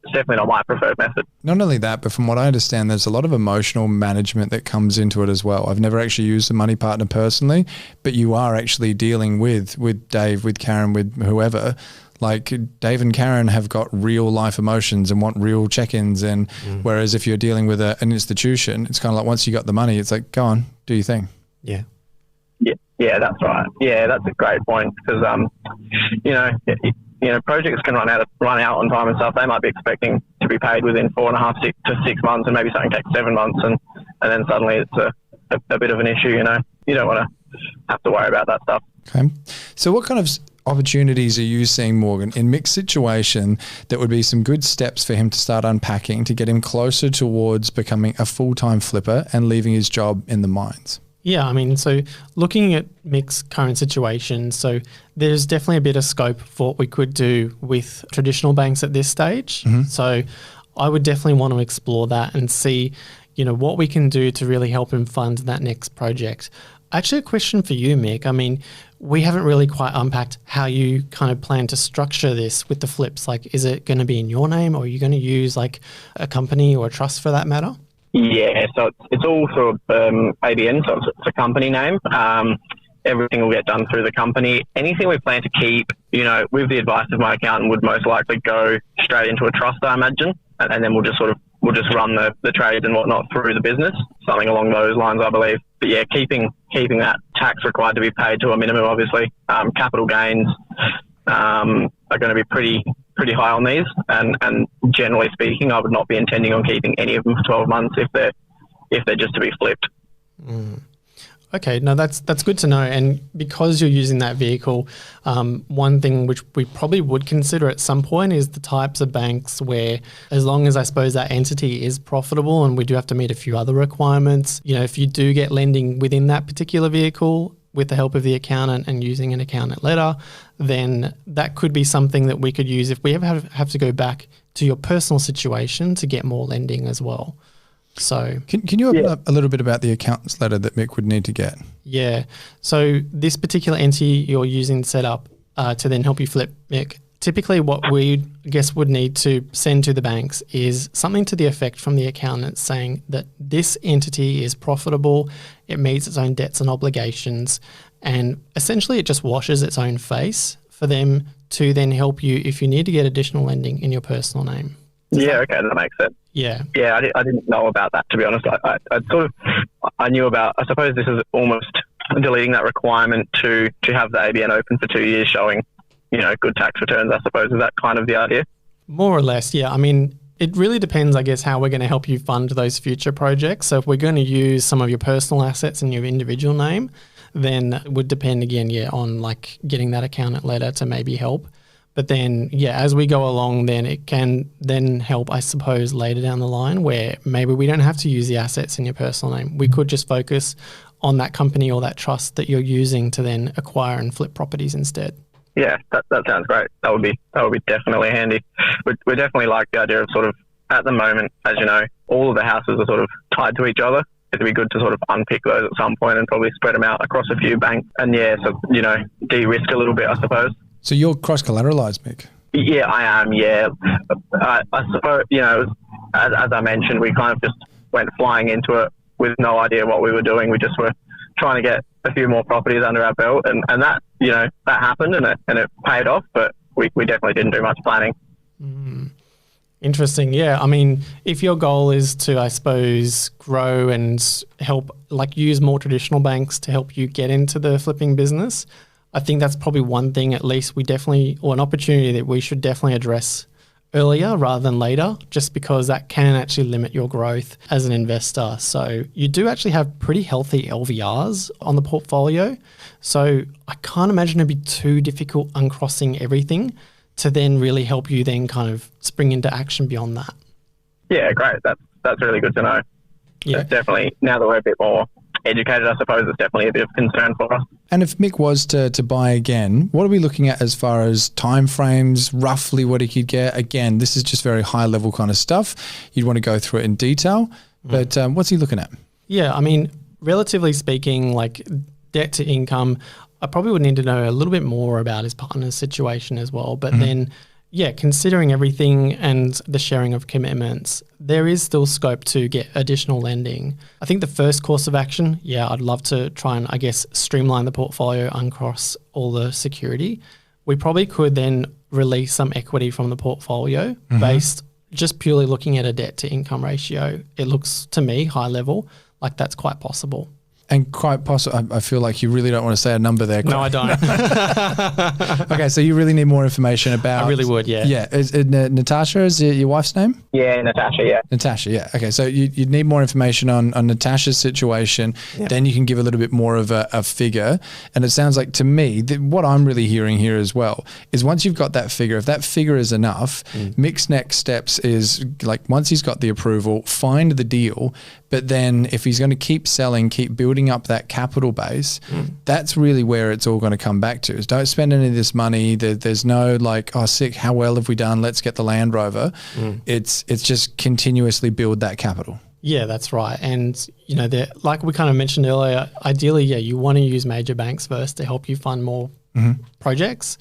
It's definitely not my preferred method. Not only that, but from what I understand, there's a lot of emotional management that comes into it as well. I've never actually used a money partner personally, but you are actually dealing with Dave, with Karen, with whoever. Like Dave and Karen have got real life emotions and want real check-ins. And whereas if you're dealing with an institution, it's kind of like once you got the money, it's like, go on, do your thing. Yeah. Yeah, that's right. Yeah, that's a great point because, projects can run out on time and stuff. They might be expecting to be paid within 4.5 to 6 months, and maybe something takes 7 months, and then suddenly it's a bit of an issue. You don't want to have to worry about that stuff. Okay. So what kind of opportunities are you seeing, Morgan, in Mick's situation that would be some good steps for him to start unpacking to get him closer towards becoming a full-time flipper and leaving his job in the mines? Yeah, I mean, so looking at Mick's current situation, so there's definitely a bit of scope for what we could do with traditional banks at this stage. So I would definitely want to explore that and see, what we can do to really help him fund that next project. Actually, a question for you, Mick. I mean, we haven't really quite unpacked how you kind of plan to structure this with the flips. Like, is it going to be in your name, or are you going to use like a company or a trust for that matter? Yeah, so it's all sort of ABN, so it's a company name. Everything will get done through the company. Anything we plan to keep, with the advice of my accountant, would most likely go straight into a trust, I imagine, and then we'll just run the trades and whatnot through the business, something along those lines, I believe. But yeah, keeping that tax required to be paid to a minimum, obviously. Capital gains are going to be pretty high on these, and generally speaking, I would not be intending on keeping any of them for 12 months if they're just to be flipped. Okay, no, that's good to know. And because you're using that vehicle, one thing which we probably would consider at some point is the types of banks where, as long as I suppose that entity is profitable, and we do have to meet a few other requirements, if you do get lending within that particular vehicle with the help of the accountant and using an accountant letter, then that could be something that we could use if we ever have to go back to your personal situation to get more lending as well. So can you open up a little bit about the accountant's letter that Mick would need to get? Yeah. So this particular entity you're using set up to then help you flip, Mick, typically what we would need to send to the banks is something to the effect from the accountant saying that this entity is profitable, it meets its own debts and obligations, and essentially it just washes its own face for them to then help you if you need to get additional lending in your personal name. Okay, that makes sense. Yeah. Yeah, I didn't know about that, to be honest. I knew about, I suppose this is almost deleting that requirement to have the ABN open for 2 years showing, good tax returns, I suppose. Is that kind of the idea? More or less, yeah. I mean, it really depends, I guess, how we're going to help you fund those future projects. So if we're going to use some of your personal assets in your individual name, then it would depend again, on like getting that accountant letter to maybe help. But then, as we go along, then it can then help, I suppose, later down the line where maybe we don't have to use the assets in your personal name. We could just focus on that company or that trust that you're using to then acquire and flip properties instead. Yeah, that sounds great. That would be definitely handy. We definitely like the idea of sort of, at the moment, as you know, all of the houses are sort of tied to each other. It'd be good to sort of unpick those at some point and probably spread them out across a few banks and de-risk a little bit, I suppose. So you're cross-collateralized, Mick? Yeah, I am, yeah. I suppose, as I mentioned, we kind of just went flying into it with no idea what we were doing. We just were trying to get a few more properties under our belt, and that, that happened and it paid off, but we definitely didn't do much planning. Interesting. Yeah. I mean, if your goal is to, I suppose, grow and help, like use more traditional banks to help you get into the flipping business, I think that's probably one thing at least or an opportunity that we should definitely address earlier rather than later, just because that can actually limit your growth as an investor. So you do actually have pretty healthy LVRs on the portfolio. So I can't imagine it'd be too difficult uncrossing everything to then really help you then kind of spring into action beyond that. Yeah, great. That's really good to know. Yeah. It's definitely, now that we're a bit more educated, I suppose, it's definitely a bit of concern for us. And if Mick was to buy again, what are we looking at as far as timeframes, roughly what he could get? Again, this is just very high level kind of stuff. You'd want to go through it in detail, but what's he looking at? Yeah, I mean, relatively speaking, like debt to income, I probably would need to know a little bit more about his partner's situation as well. But then, considering everything and the sharing of commitments, there is still scope to get additional lending. I think the first course of action, I'd love to try and, I guess, streamline the portfolio, uncross all the security. We probably could then release some equity from the portfolio based just purely looking at a debt to income ratio. It looks to me high level like that's quite possible. And quite possible, I feel like you really don't want to say a number there. No, I don't. Okay, so you really need more information about... I really would, yeah. Yeah. Is Natasha, is your wife's name? Yeah, Natasha, yeah. Natasha, yeah. Okay, so you'd need more information on Natasha's situation. Yeah. Then you can give a little bit more of a figure. And it sounds like to me, that what I'm really hearing here as well is once you've got that figure, if that figure is enough, Mick's next steps is like once he's got the approval, find the deal, But then if he's going to keep selling, keep building up that capital base, that's really where it's all going to come back to is don't spend any of this money. There's no like, oh, sick, how well have we done? Let's get the Land Rover. It's just continuously build that capital. Yeah, that's right. And, you know, like we kind of mentioned earlier, ideally, yeah, you want to use major banks first to help you fund more projects.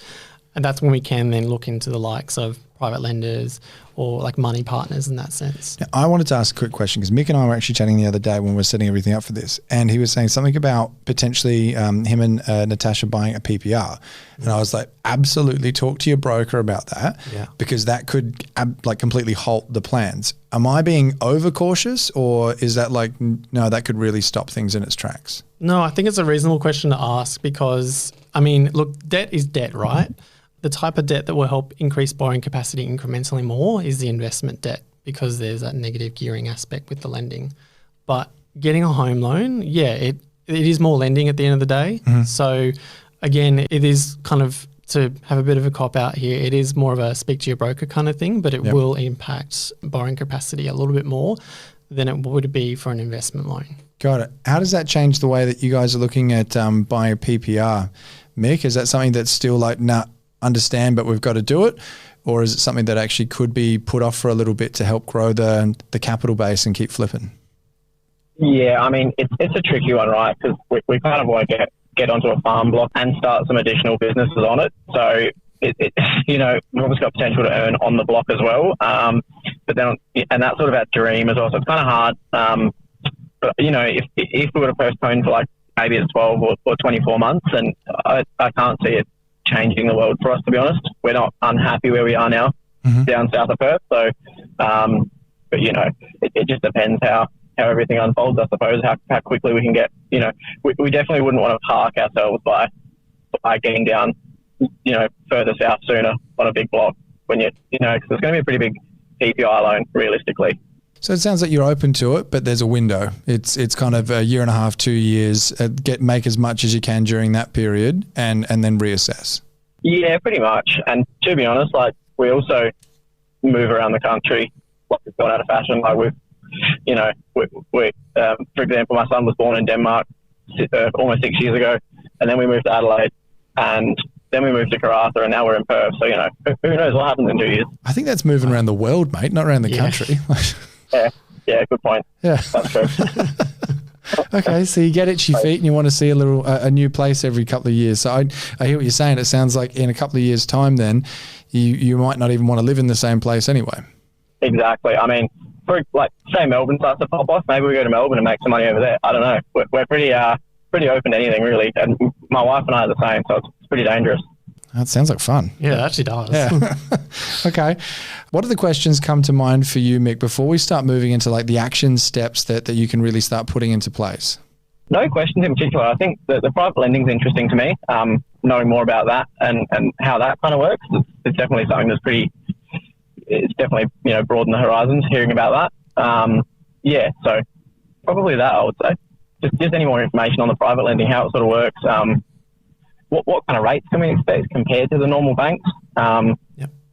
And that's when we can then look into the likes of private lenders or like money partners in that sense. Now, I wanted to ask a quick question because Mick and I were actually chatting the other day when we were setting everything up for this, and he was saying something about potentially him and Natasha buying a PPR. And I was like, absolutely talk to your broker about that because that could like completely halt the plans. Am I being overcautious or is that like, no, that could really stop things in its tracks? No, I think it's a reasonable question to ask because, I mean, look, debt is debt, right? The type of debt that will help increase borrowing capacity incrementally more is the investment debt because there's that negative gearing aspect with the lending. But getting a home loan, yeah, it is more lending at the end of the day. So again, it is kind of, to have a bit of a cop out here, it is more of a speak to your broker kind of thing, but it will impact borrowing capacity a little bit more than it would be for an investment loan. Got it. How does that change the way that you guys are looking at buying a PPR? Mick, is that something that's still like, nah, understand, but we've got to do it? Or is it something that actually could be put off for a little bit to help grow the capital base and keep flipping? Yeah, I mean, it's a tricky one, right? Because we kind of want to get onto a farm block and start some additional businesses on it. So, you know, we've obviously got potential to earn on the block as well. But then, and that's sort of our dream as well. So it's kind of hard. But, you know, if we were to postpone for like maybe it's 12 or 24 months, and I can't see it changing the world for us, to be honest. We're not unhappy where we are now down south of Perth. So, but, you know, it just depends how everything unfolds, I suppose, how quickly we can get, you know, we definitely wouldn't want to park ourselves by getting down, you know, further south sooner on a big block when you know, because it's going to be a pretty big PPI loan, realistically. So it sounds like you're open to it, but there's a window. It's kind of a year and a half, 2 years, make as much as you can during that period and then reassess. Yeah, pretty much. And to be honest, like we also move around the country like it's gone out of fashion. Like we've, you know, we for example, my son was born in Denmark almost 6 years ago, and then we moved to Adelaide, and then we moved to Karratha, and now we're in Perth. So, you know, who knows what happens in 2 years? I think that's moving around the world, mate, not around the country. Yeah, good point. Yeah. That's true. Okay, so you get itchy feet and you want to see a new place every couple of years. So I hear what you're saying. It sounds like in a couple of years' time then you might not even want to live in the same place anyway. Exactly. I mean, for like say Melbourne starts to pop off, maybe we go to Melbourne and make some money over there. I don't know. We're pretty open to anything really, and my wife and I are the same, so it's pretty dangerous. That sounds like fun. Yeah, it actually does. Yeah. Okay. What are the questions come to mind for you, Mick, before we start moving into like the action steps that you can really start putting into place? No questions in particular. I think the private lending is interesting to me. Knowing more about that and how that kind of works, it's definitely something that's it's definitely, you know, broadened the horizons, hearing about that. Yeah, so probably that, I would say. Just any more information on the private lending, how it sort of works, what kind of rates can we expect compared to the normal banks?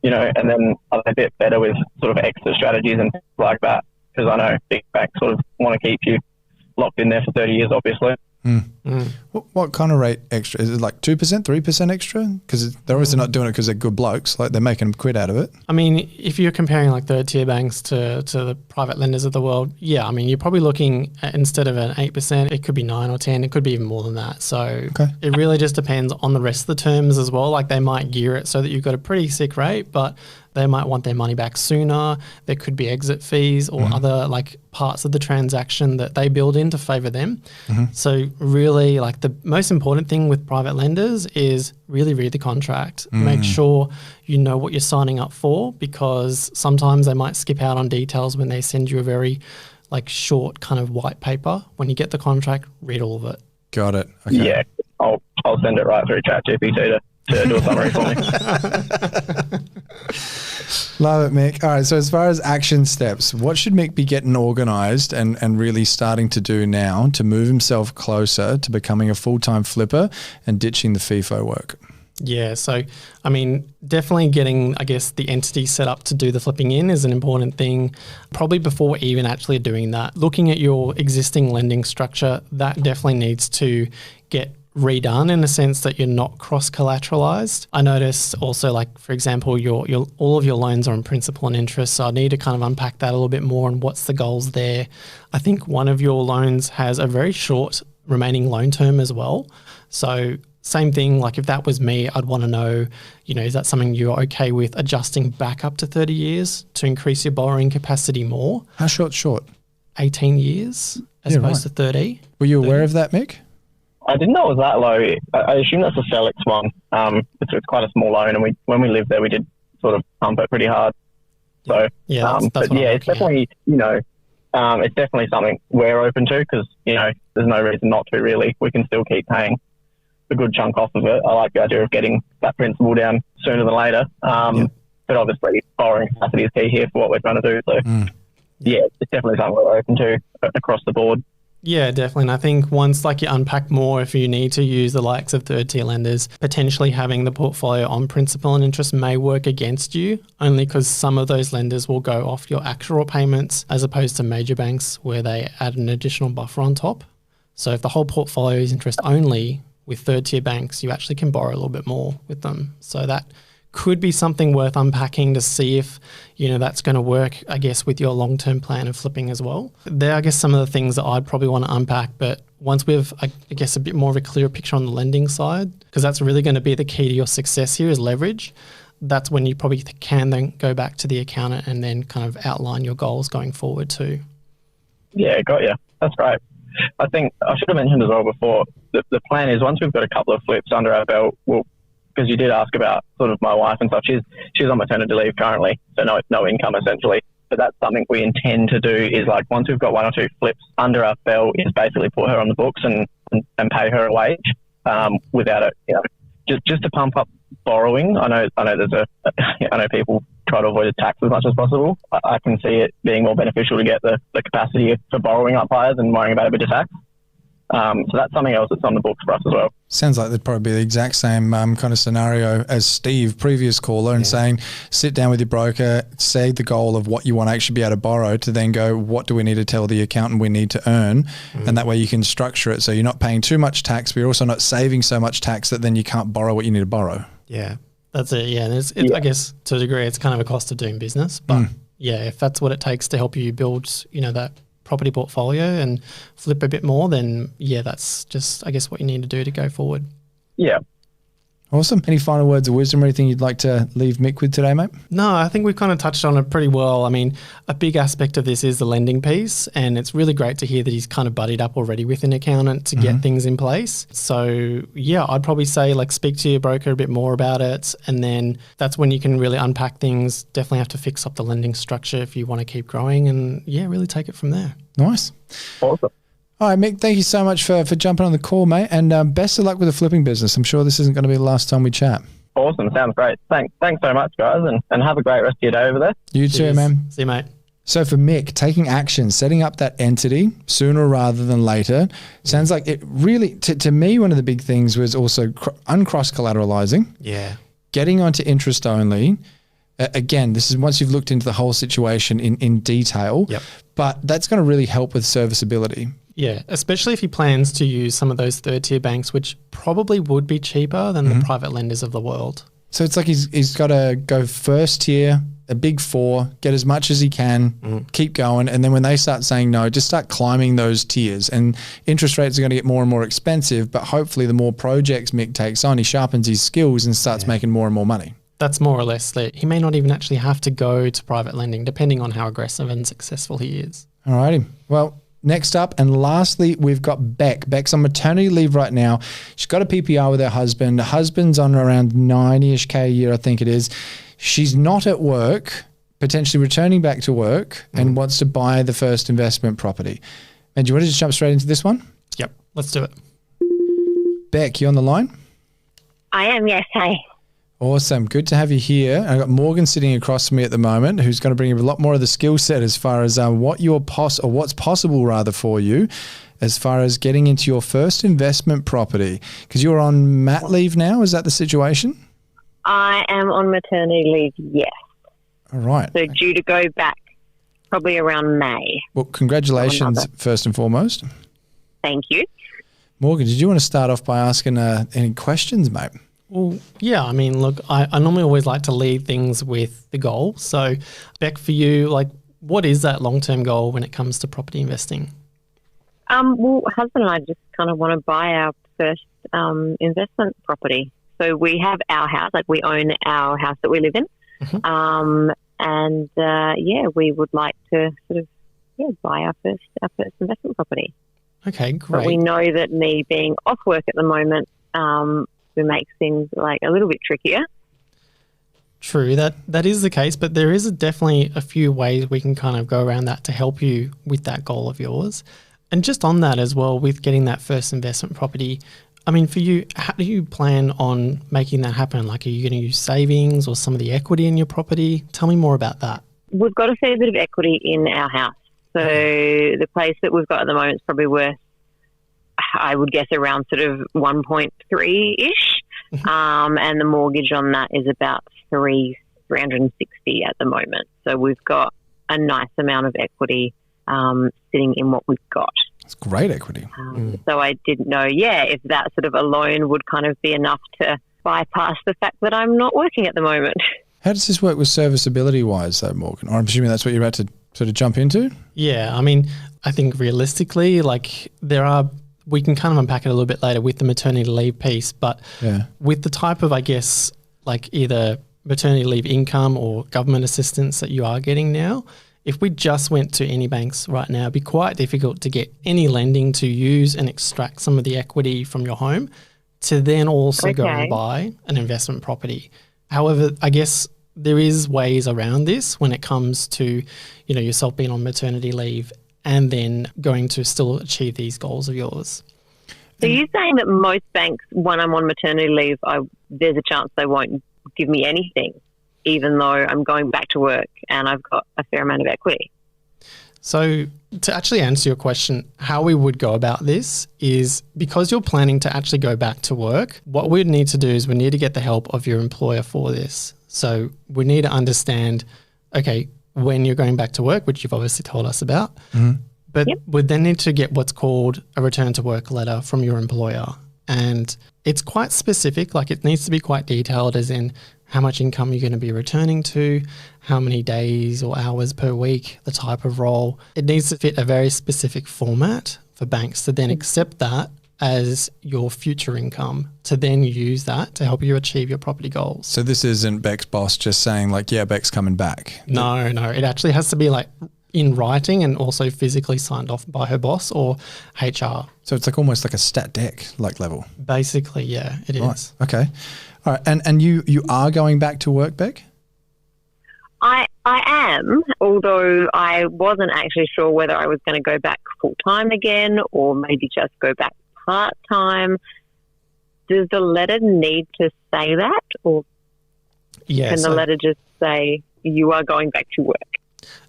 You know, and then are they a bit better with sort of exit strategies and things like that? Because I know big banks sort of want to keep you locked in there for 30 years, obviously. What kind of rate extra? Is it like 2%, 3% extra? Because they're obviously not doing it because they're good blokes. Like they're making them quid out of it. I mean, if you're comparing like third tier banks to the private lenders of the world, yeah, I mean, you're probably looking at, instead of an 8%, it could be 9 or 10. It could be even more than that. So it really just depends on the rest of the terms as well. Like they might gear it so that you've got a pretty sick rate, but they might want their money back sooner. There could be exit fees or other like parts of the transaction that they build in to favour them. So really, like the most important thing with private lenders is really read the contract. Make sure you know what you're signing up for, because sometimes they might skip out on details when they send you a very like short kind of white paper. When you get the contract, read all of it. Got it. Okay. Yeah, I'll send it right through ChatGPT to do a summary for me. Love it, Mick. All right, so as far as action steps, what should Mick be getting organised and really starting to do now to move himself closer to becoming a full-time flipper and ditching the FIFO work? Yeah, so I mean, definitely getting, I guess, the entity set up to do the flipping in is an important thing. Probably before even actually doing that, looking at your existing lending structure, that definitely needs to get redone in the sense that you're not cross-collateralized. I noticed also, like, for example, your all of your loans are on principal and interest, so I need to kind of unpack that a little bit more and what's the goals there. I think one of your loans has a very short remaining loan term as well. So same thing, like if that was me, I'd want to know, is that something you're okay with adjusting back up to 30 years to increase your borrowing capacity more? How short? 18 years as opposed to 30. Were you aware of that, Mick? I didn't know it was that low. I assume that's a Felix one. It's quite a small loan, and when we lived there, we did sort of pump it pretty hard. So yeah, that's what it's definitely it's definitely something we're open to because there's no reason not to really. We can still keep paying a good chunk off of it. I like the idea of getting that principal down sooner than later. But obviously, borrowing capacity is key here for what we're trying to do. So it's definitely something we're open to across the board. Yeah, definitely. And I think once you unpack more, if you need to use the likes of third tier lenders, potentially having the portfolio on principal and interest may work against you, only because some of those lenders will go off your actual payments as opposed to major banks where they add an additional buffer on top. So if the whole portfolio is interest only, with third tier banks, you actually can borrow a little bit more with them. So that could be something worth unpacking to see if, that's going to work, I guess, with your long-term plan of flipping as well. There, I guess, some of the things that I'd probably want to unpack, but once we've, I guess, a bit more of a clearer picture on the lending side, because that's really going to be the key to your success here is leverage. That's when you probably can then go back to the accountant and then kind of outline your goals going forward too. Yeah, got you. That's great. I think I should have mentioned as well before, the plan is once we've got a couple of flips under our belt, because you did ask about sort of my wife and stuff, she's on maternity leave currently, so no income essentially. But that's something we intend to do is once we've got one or two flips under our belt is basically put her on the books and pay her a wage without it, just to pump up borrowing. I know I know people try to avoid the tax as much as possible. I can see it being more beneficial to get the capacity for borrowing up higher than worrying about a bit of tax. So that's something else that's on the books for us as well. Sounds like that'd probably be the exact same kind of scenario as Steve, previous caller, and saying, sit down with your broker, say the goal of what you want to actually be able to borrow to then go, what do we need to tell the accountant we need to earn? And that way you can structure it so you're not paying too much tax, but you're also not saving so much tax that then you can't borrow what you need to borrow. Yeah, that's it. Yeah, and I guess to a degree it's kind of a cost of doing business, but if that's what it takes to help you build, that property portfolio and flip a bit more, then that's just, I guess, what you need to do to go forward. Yeah. Awesome. Any final words of wisdom or anything you'd like to leave Mick with today, mate? No, I think we've kind of touched on it pretty well. I mean, a big aspect of this is the lending piece, and it's really great to hear that he's kind of buddied up already with an accountant to get things in place. So I'd probably say speak to your broker a bit more about it, and then that's when you can really unpack things. Definitely have to fix up the lending structure if you want to keep growing, and really take it from there. Nice. Awesome. All right, Mick, thank you so much for jumping on the call, mate, and best of luck with the flipping business. I'm sure this isn't going to be the last time we chat. Awesome. Sounds great. Thanks so much, guys, and have a great rest of your day over there. You too, man. See you, mate. So for Mick, taking action, setting up that entity sooner rather than later, sounds like it really, to me, one of the big things was also uncross collateralizing. Yeah. Getting onto interest only. Again, this is once you've looked into the whole situation in detail, but that's going to really help with serviceability. Yeah, especially if he plans to use some of those third tier banks, which probably would be cheaper than the private lenders of the world. So it's like he's got to go first tier, a big four, get as much as he can, keep going. And then when they start saying no, just start climbing those tiers. And interest rates are going to get more and more expensive, but hopefully the more projects Mick takes on, he sharpens his skills and starts making more and more money. That's more or less that. He may not even actually have to go to private lending, depending on how aggressive and successful he is. All righty. Well, next up, and lastly, we've got Beck. Beck's on maternity leave right now. She's got a PPR with her husband. Her husband's on around 90-ish K a year, I think it is. She's not at work, potentially returning back to work, and wants to buy the first investment property. And do you want to just jump straight into this one? Yep, let's do it. Beck, you on the line? I am, yes. Hey. Awesome. Good to have you here. I've got Morgan sitting across from me at the moment, who's going to bring you a lot more of the skill set as far as what's possible rather for you. as far as getting into your first investment property? Because you're on mat leave now. Is that the situation? I am on maternity leave, yes. All right. So due to go back probably around May. Well, congratulations first and foremost. Thank you. Morgan, did you want to start off by asking any questions, mate? Well, yeah, I mean, look, I normally always like to lead things with the goal. So, Beck, for you, like, what is that long-term goal when it comes to property investing? Well, husband and I just kind of want to buy our first investment property. So we have our house, like we own our house that we live in. Mm-hmm. We would like to sort of buy our first investment property. Okay, great. But we know that me being off work at the moment it makes things like a little bit trickier. True, that is the case, but there is definitely a few ways we can kind of go around that to help you with that goal of yours. And just on that as well, with getting that first investment property, I mean, for you, how do you plan on making that happen? Like, are you going to use savings or some of the equity in your property? Tell me more about that. We've got a fair bit of equity in our house. So the place that we've got at the moment is probably worth, I would guess, around sort of 1.3-ish. And the mortgage on that is about 360 at the moment. So we've got a nice amount of equity sitting in what we've got. It's great equity. So I didn't know, if that sort of alone would kind of be enough to bypass the fact that I'm not working at the moment. How does this work with serviceability-wise, though, Morgan? Or I'm assuming that's what you're about to sort of jump into? Yeah, I mean, I think realistically, like we can kind of unpack it a little bit later with the maternity leave piece, but with the type of, I guess, like either maternity leave income or government assistance that you are getting now, if we just went to any banks right now, it'd be quite difficult to get any lending to use and extract some of the equity from your home to then also go and buy an investment property. However, I guess there is ways around this when it comes to, yourself being on maternity leave and then going to still achieve these goals of yours. So you're saying that most banks, when I'm on maternity leave, there's a chance they won't give me anything, even though I'm going back to work and I've got a fair amount of equity? So to actually answer your question, how we would go about this is because you're planning to actually go back to work, what we need to do is we need to get the help of your employer for this. So we need to understand, okay, when you're going back to work, which you've obviously told us about, but we then need to get what's called a return to work letter from your employer. And it's quite specific, like it needs to be quite detailed as in how much income you're going to be returning to, how many days or hours per week, the type of role. It needs to fit a very specific format for banks to then accept that as your future income, to then use that to help you achieve your property goals. So this isn't Beck's boss just saying like, yeah, Beck's coming back. No. It actually has to be like in writing and also physically signed off by her boss or HR. So it's like almost like a stat dec like level. Basically, yeah, it is. Okay. All right. And you are going back to work, Beck? I am, although I wasn't actually sure whether I was going to go back full-time again or maybe just go back part-time. Does the letter need to say that, or can the letter just say you are going back to work?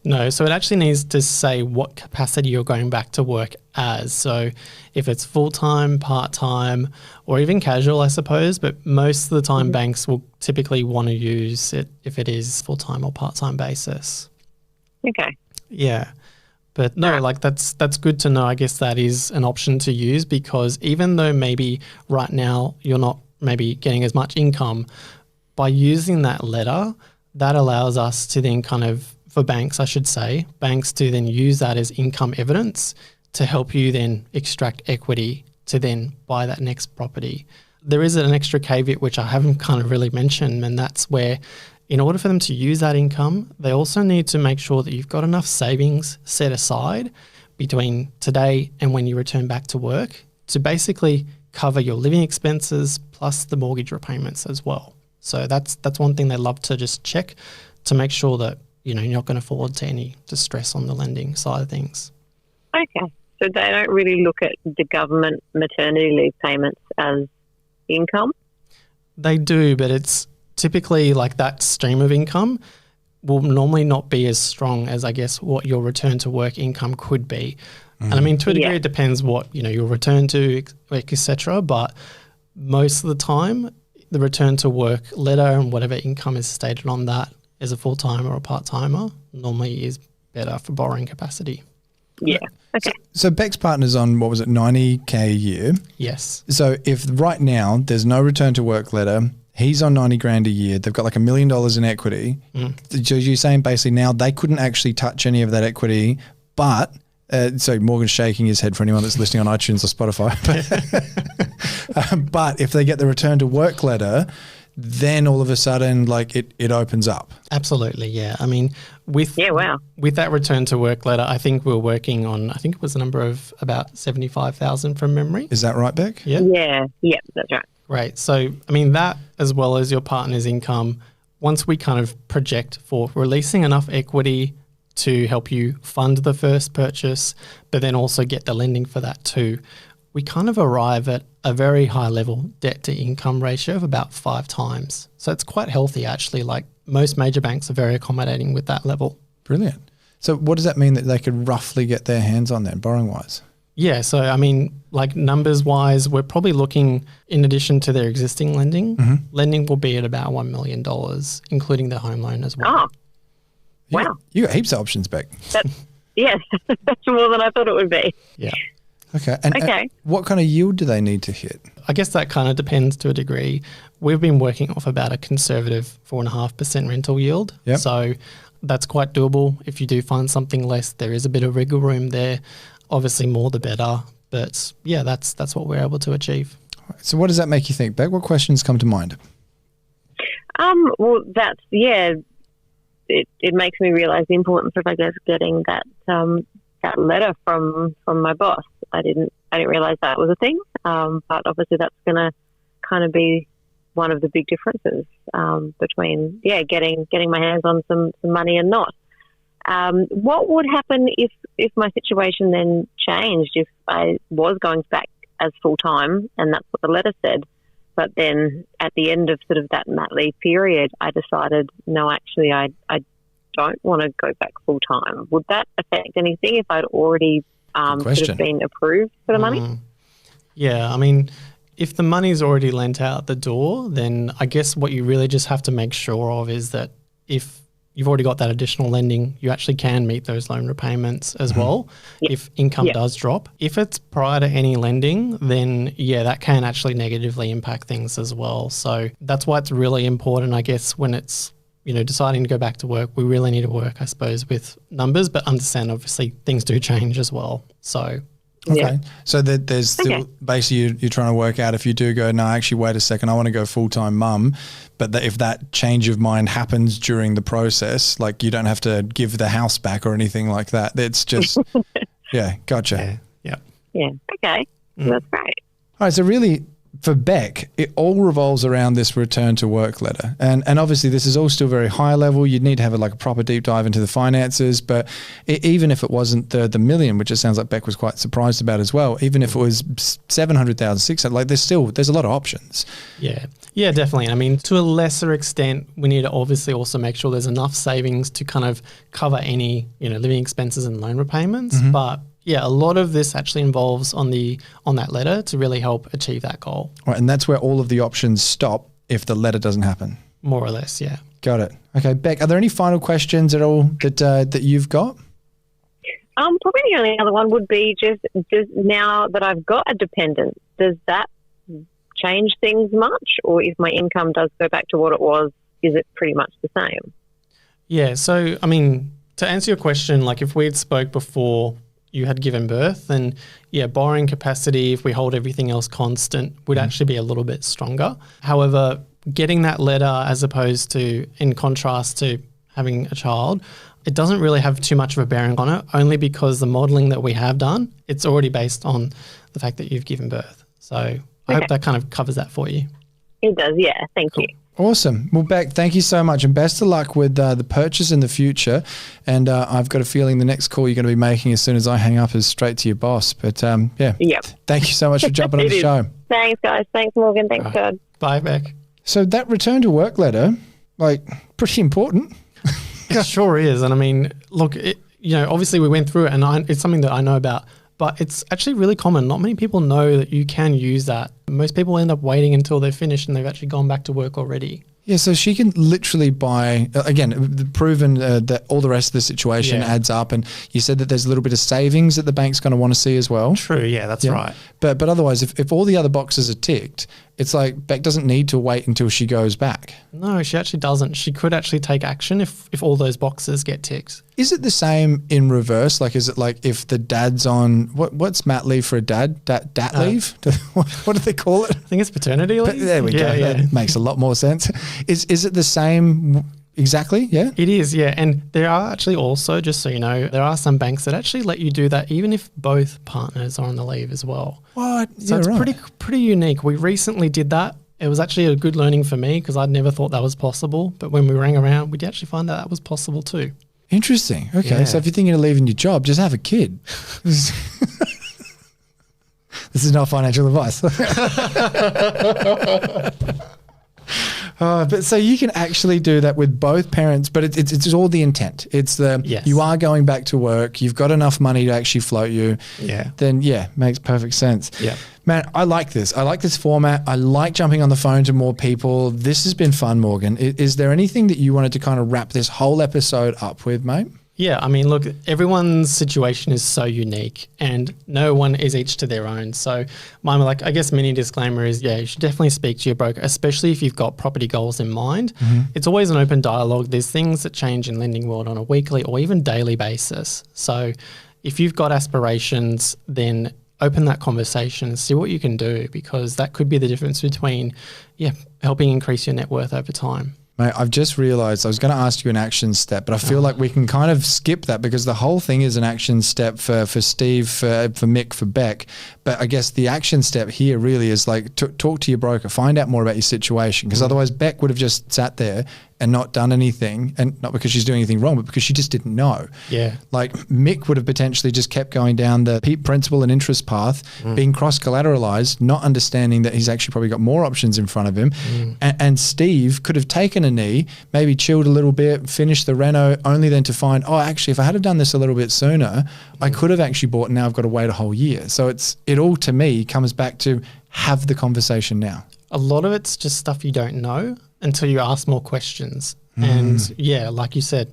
No, so it actually needs to say what capacity you're going back to work as. So if it's full-time, part-time, or even casual, I suppose, but most of the time banks will typically want to use it if it is full-time or part-time basis. Okay. Yeah. But no, like that's good to know. I guess that is an option to use because even though maybe right now you're not maybe getting as much income, by using that letter, that allows us to then kind of, for banks, I should say, banks to then use that as income evidence to help you then extract equity to then buy that next property. There is an extra caveat which I haven't kind of really mentioned, and that's where in order for them to use that income, they also need to make sure that you've got enough savings set aside between today and when you return back to work to basically cover your living expenses plus the mortgage repayments as well. So that's one thing they love to just check to make sure that you're not going to fall into any distress on the lending side of things. Okay. So they don't really look at the government maternity leave payments as income? They do, but it's typically like that stream of income will normally not be as strong as, I guess, what your return to work income could be. And I mean, to a degree, it depends what, your return to, etc. But most of the time, the return to work letter and whatever income is stated on that as a full-timer or a part-timer normally is better for borrowing capacity. Yeah. Okay. So Beck's partner's on, what was it, 90K a year? Yes. So if right now there's no return to work letter, he's on 90 grand a year, they've got like $1 million in equity. So you're saying basically now they couldn't actually touch any of that equity, but so Morgan's shaking his head for anyone that's listening on iTunes or Spotify. But if they get the return to work letter, then all of a sudden, like it opens up. Absolutely, yeah. I mean, with that return to work letter, I think we're working on, I think it was a number of about 75,000 from memory. Is that right, Beck? Yeah, that's right. Right. So, I mean, that as well as your partner's income, once we kind of project for releasing enough equity to help you fund the first purchase, but then also get the lending for that too, we kind of arrive at a very high level debt to income ratio of about 5 times. So it's quite healthy actually. Like most major banks are very accommodating with that level. Brilliant. So what does that mean that they could roughly get their hands on then, borrowing wise? Yeah. So, I mean, like numbers wise, we're probably looking, in addition to their existing lending, lending will be at about $1 million, including the home loan as well. Oh, wow. You got heaps of options, Beck. Yes, that's more than I thought it would be. Yeah. Okay. And what kind of yield do they need to hit? I guess that kind of depends to a degree. We've been working off about a conservative 4.5% rental yield. Yep. So that's quite doable. If you do find something less, there is a bit of wiggle room there. Obviously more the better. But yeah, that's what we're able to achieve. So what does that make you think, Beck? What questions come to mind? Well, it makes me realise the importance of, I guess, getting that letter from my boss. I didn't realise that was a thing, but obviously that's going to kind of be one of the big differences between getting my hands on some money and not. What would happen if my situation then changed, if I was going back as full time, and that's what the letter said, but then at the end of sort of that mat leave period, I decided no, actually I don't want to go back full time. Would that affect anything if I'd already sort of been approved for the money? Yeah, I mean, if the money's already lent out the door, then I guess what you really just have to make sure of is that if you've already got that additional lending, you actually can meet those loan repayments as well if income does drop. If it's prior to any lending, then that can actually negatively impact things as well. So that's why it's really important, I guess, when it's deciding to go back to work, we really need to work, I suppose, with numbers, but understand obviously things do change as well. So okay. So there's still basically you're trying to work out if you do go, no, actually, wait a second, I want to go full-time mum. But if that change of mind happens during the process, like you don't have to give the house back or anything like that. It's just, gotcha. Yeah. Okay. That's great. All right. So really, for Beck, it all revolves around this return to work letter. And obviously this is all still very high level. You'd need to have a proper deep dive into the finances. But even if it wasn't the million, which it sounds like Beck was quite surprised about as well, even if it was 700,000, 600, there's a lot of options. Yeah, definitely. I mean, to a lesser extent, we need to obviously also make sure there's enough savings to kind of cover any, living expenses and loan repayments. But a lot of this actually involves on that letter to really help achieve that goal. Right, and that's where all of the options stop if the letter doesn't happen. More or less, yeah. Got it. Okay, Beck, are there any final questions at all that you've got? Probably the only other one would be just now that I've got a dependent, does that change things much? Or if my income does go back to what it was, is it pretty much the same? Yeah, so, I mean, to answer your question, if we had spoke before you had given birth, then borrowing capacity, if we hold everything else constant, would actually be a little bit stronger. However, getting that letter as opposed to, in contrast to having a child, it doesn't really have too much of a bearing on it, only because the modelling that we have done, it's already based on the fact that you've given birth. So I hope that kind of covers that for you. It does, yeah. Thank you. Awesome. Well, Beck, thank you so much and best of luck with the purchase in the future. And I've got a feeling the next call you're going to be making as soon as I hang up is straight to your boss. But thank you so much for jumping on the show. Thanks, guys. Thanks, Morgan. Thanks, God. Bye, Beck. So that return to work letter, pretty important. It sure is. And I mean, look, obviously we went through it, and it's something that I know about, but it's actually really common. Not many people know that you can use that. Most people end up waiting until they're finished and they've actually gone back to work already. Yeah, so she can literally buy, again, proven that all the rest of the situation adds up. And you said that there's a little bit of savings that the bank's going to want to see as well. True, yeah, that's right. But otherwise, if all the other boxes are ticked, it's like Beck doesn't need to wait until she goes back. No, she actually doesn't. She could actually take action if all those boxes get ticked. Is it the same in reverse? Like, is it like if the dad's on, what's mat leave for a dad? Dat leave? What do they call it? I think it's paternity leave. There we go. Yeah. That makes a lot more sense. Is it the same exactly? Yeah. It is, yeah. And there are actually also, just so you know, there are some banks that actually let you do that even if both partners are on the leave as well. What? So it's pretty unique. We recently did that. It was actually a good learning for me because I'd never thought that was possible. But when we rang around, we did actually find out that was possible too. Interesting. Okay. Yeah. So if you're thinking of leaving your job, just have a kid. This is not financial advice. But so you can actually do that with both parents, but it's all the intent. It's you are going back to work. You've got enough money to actually float you. Yeah. Then makes perfect sense. Yeah. Man, I like this. I like this format. I like jumping on the phone to more people. This has been fun, Morgan. Is there anything that you wanted to kind of wrap this whole episode up with, mate? Yeah, I mean, look, everyone's situation is so unique and no one is each to their own. So I guess mini disclaimer is, you should definitely speak to your broker, especially if you've got property goals in mind. Mm-hmm. It's always an open dialogue. There's things that change in lending world on a weekly or even daily basis. So if you've got aspirations, then open that conversation and see what you can do, because that could be the difference between, helping increase your net worth over time. Mate, I've just realised I was going to ask you an action step, but I feel like we can kind of skip that because the whole thing is an action step for Steve, for Mick, for Beck. But I guess the action step here really is like talk to your broker, find out more about your situation, because otherwise Beck would have just sat there and not done anything, and not because she's doing anything wrong, but because she just didn't know. Yeah. Like Mick would have potentially just kept going down the principal and interest path, being cross-collateralized, not understanding that he's actually probably got more options in front of him. And Steve could have taken a knee, maybe chilled a little bit, finished the reno, only then to find, actually, if I had done this a little bit sooner, I could have actually bought, and now I've got to wait a whole year. So it all, to me, comes back to have the conversation now. A lot of it's just stuff you don't know until you ask more questions. And like you said,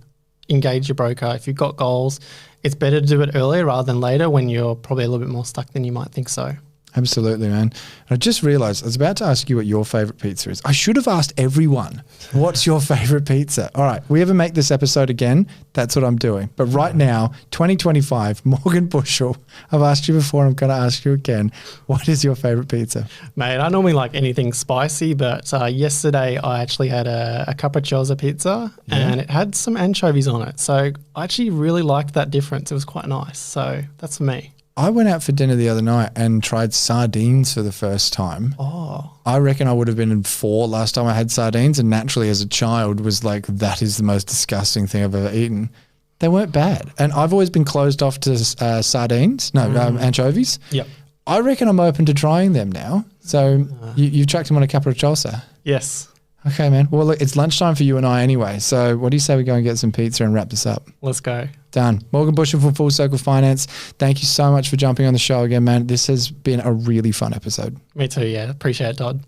engage your broker. If you've got goals, it's better to do it earlier rather than later when you're probably a little bit more stuck than you might think so. Absolutely, man. I just realized I was about to ask you what your favorite pizza is. I should have asked everyone, what's your favorite pizza? All right, we ever make this episode again, that's what I'm doing. But right now, 2025, Morgan Bushell, I've asked you before, I'm going to ask you again, what is your favorite pizza? Mate, I normally like anything spicy, but yesterday I actually had a capricciosa pizza and it had some anchovies on it. So I actually really liked that difference. It was quite nice. So that's for me. I went out for dinner the other night and tried sardines for the first time. Oh. I reckon I would have been in 4 last time I had sardines, and naturally as a child was like, that is the most disgusting thing I've ever eaten. They weren't bad. And I've always been closed off to anchovies. Yep. I reckon I'm open to trying them now. So you've chucked them on a capricciosa? Yes. Okay, man. Well, look, it's lunchtime for you and I anyway. So what do you say we go and get some pizza and wrap this up? Let's go. Done. Morgan Bushell from Full Circle Finance. Thank you so much for jumping on the show again, man. This has been a really fun episode. Me too, yeah. Appreciate it, Todd.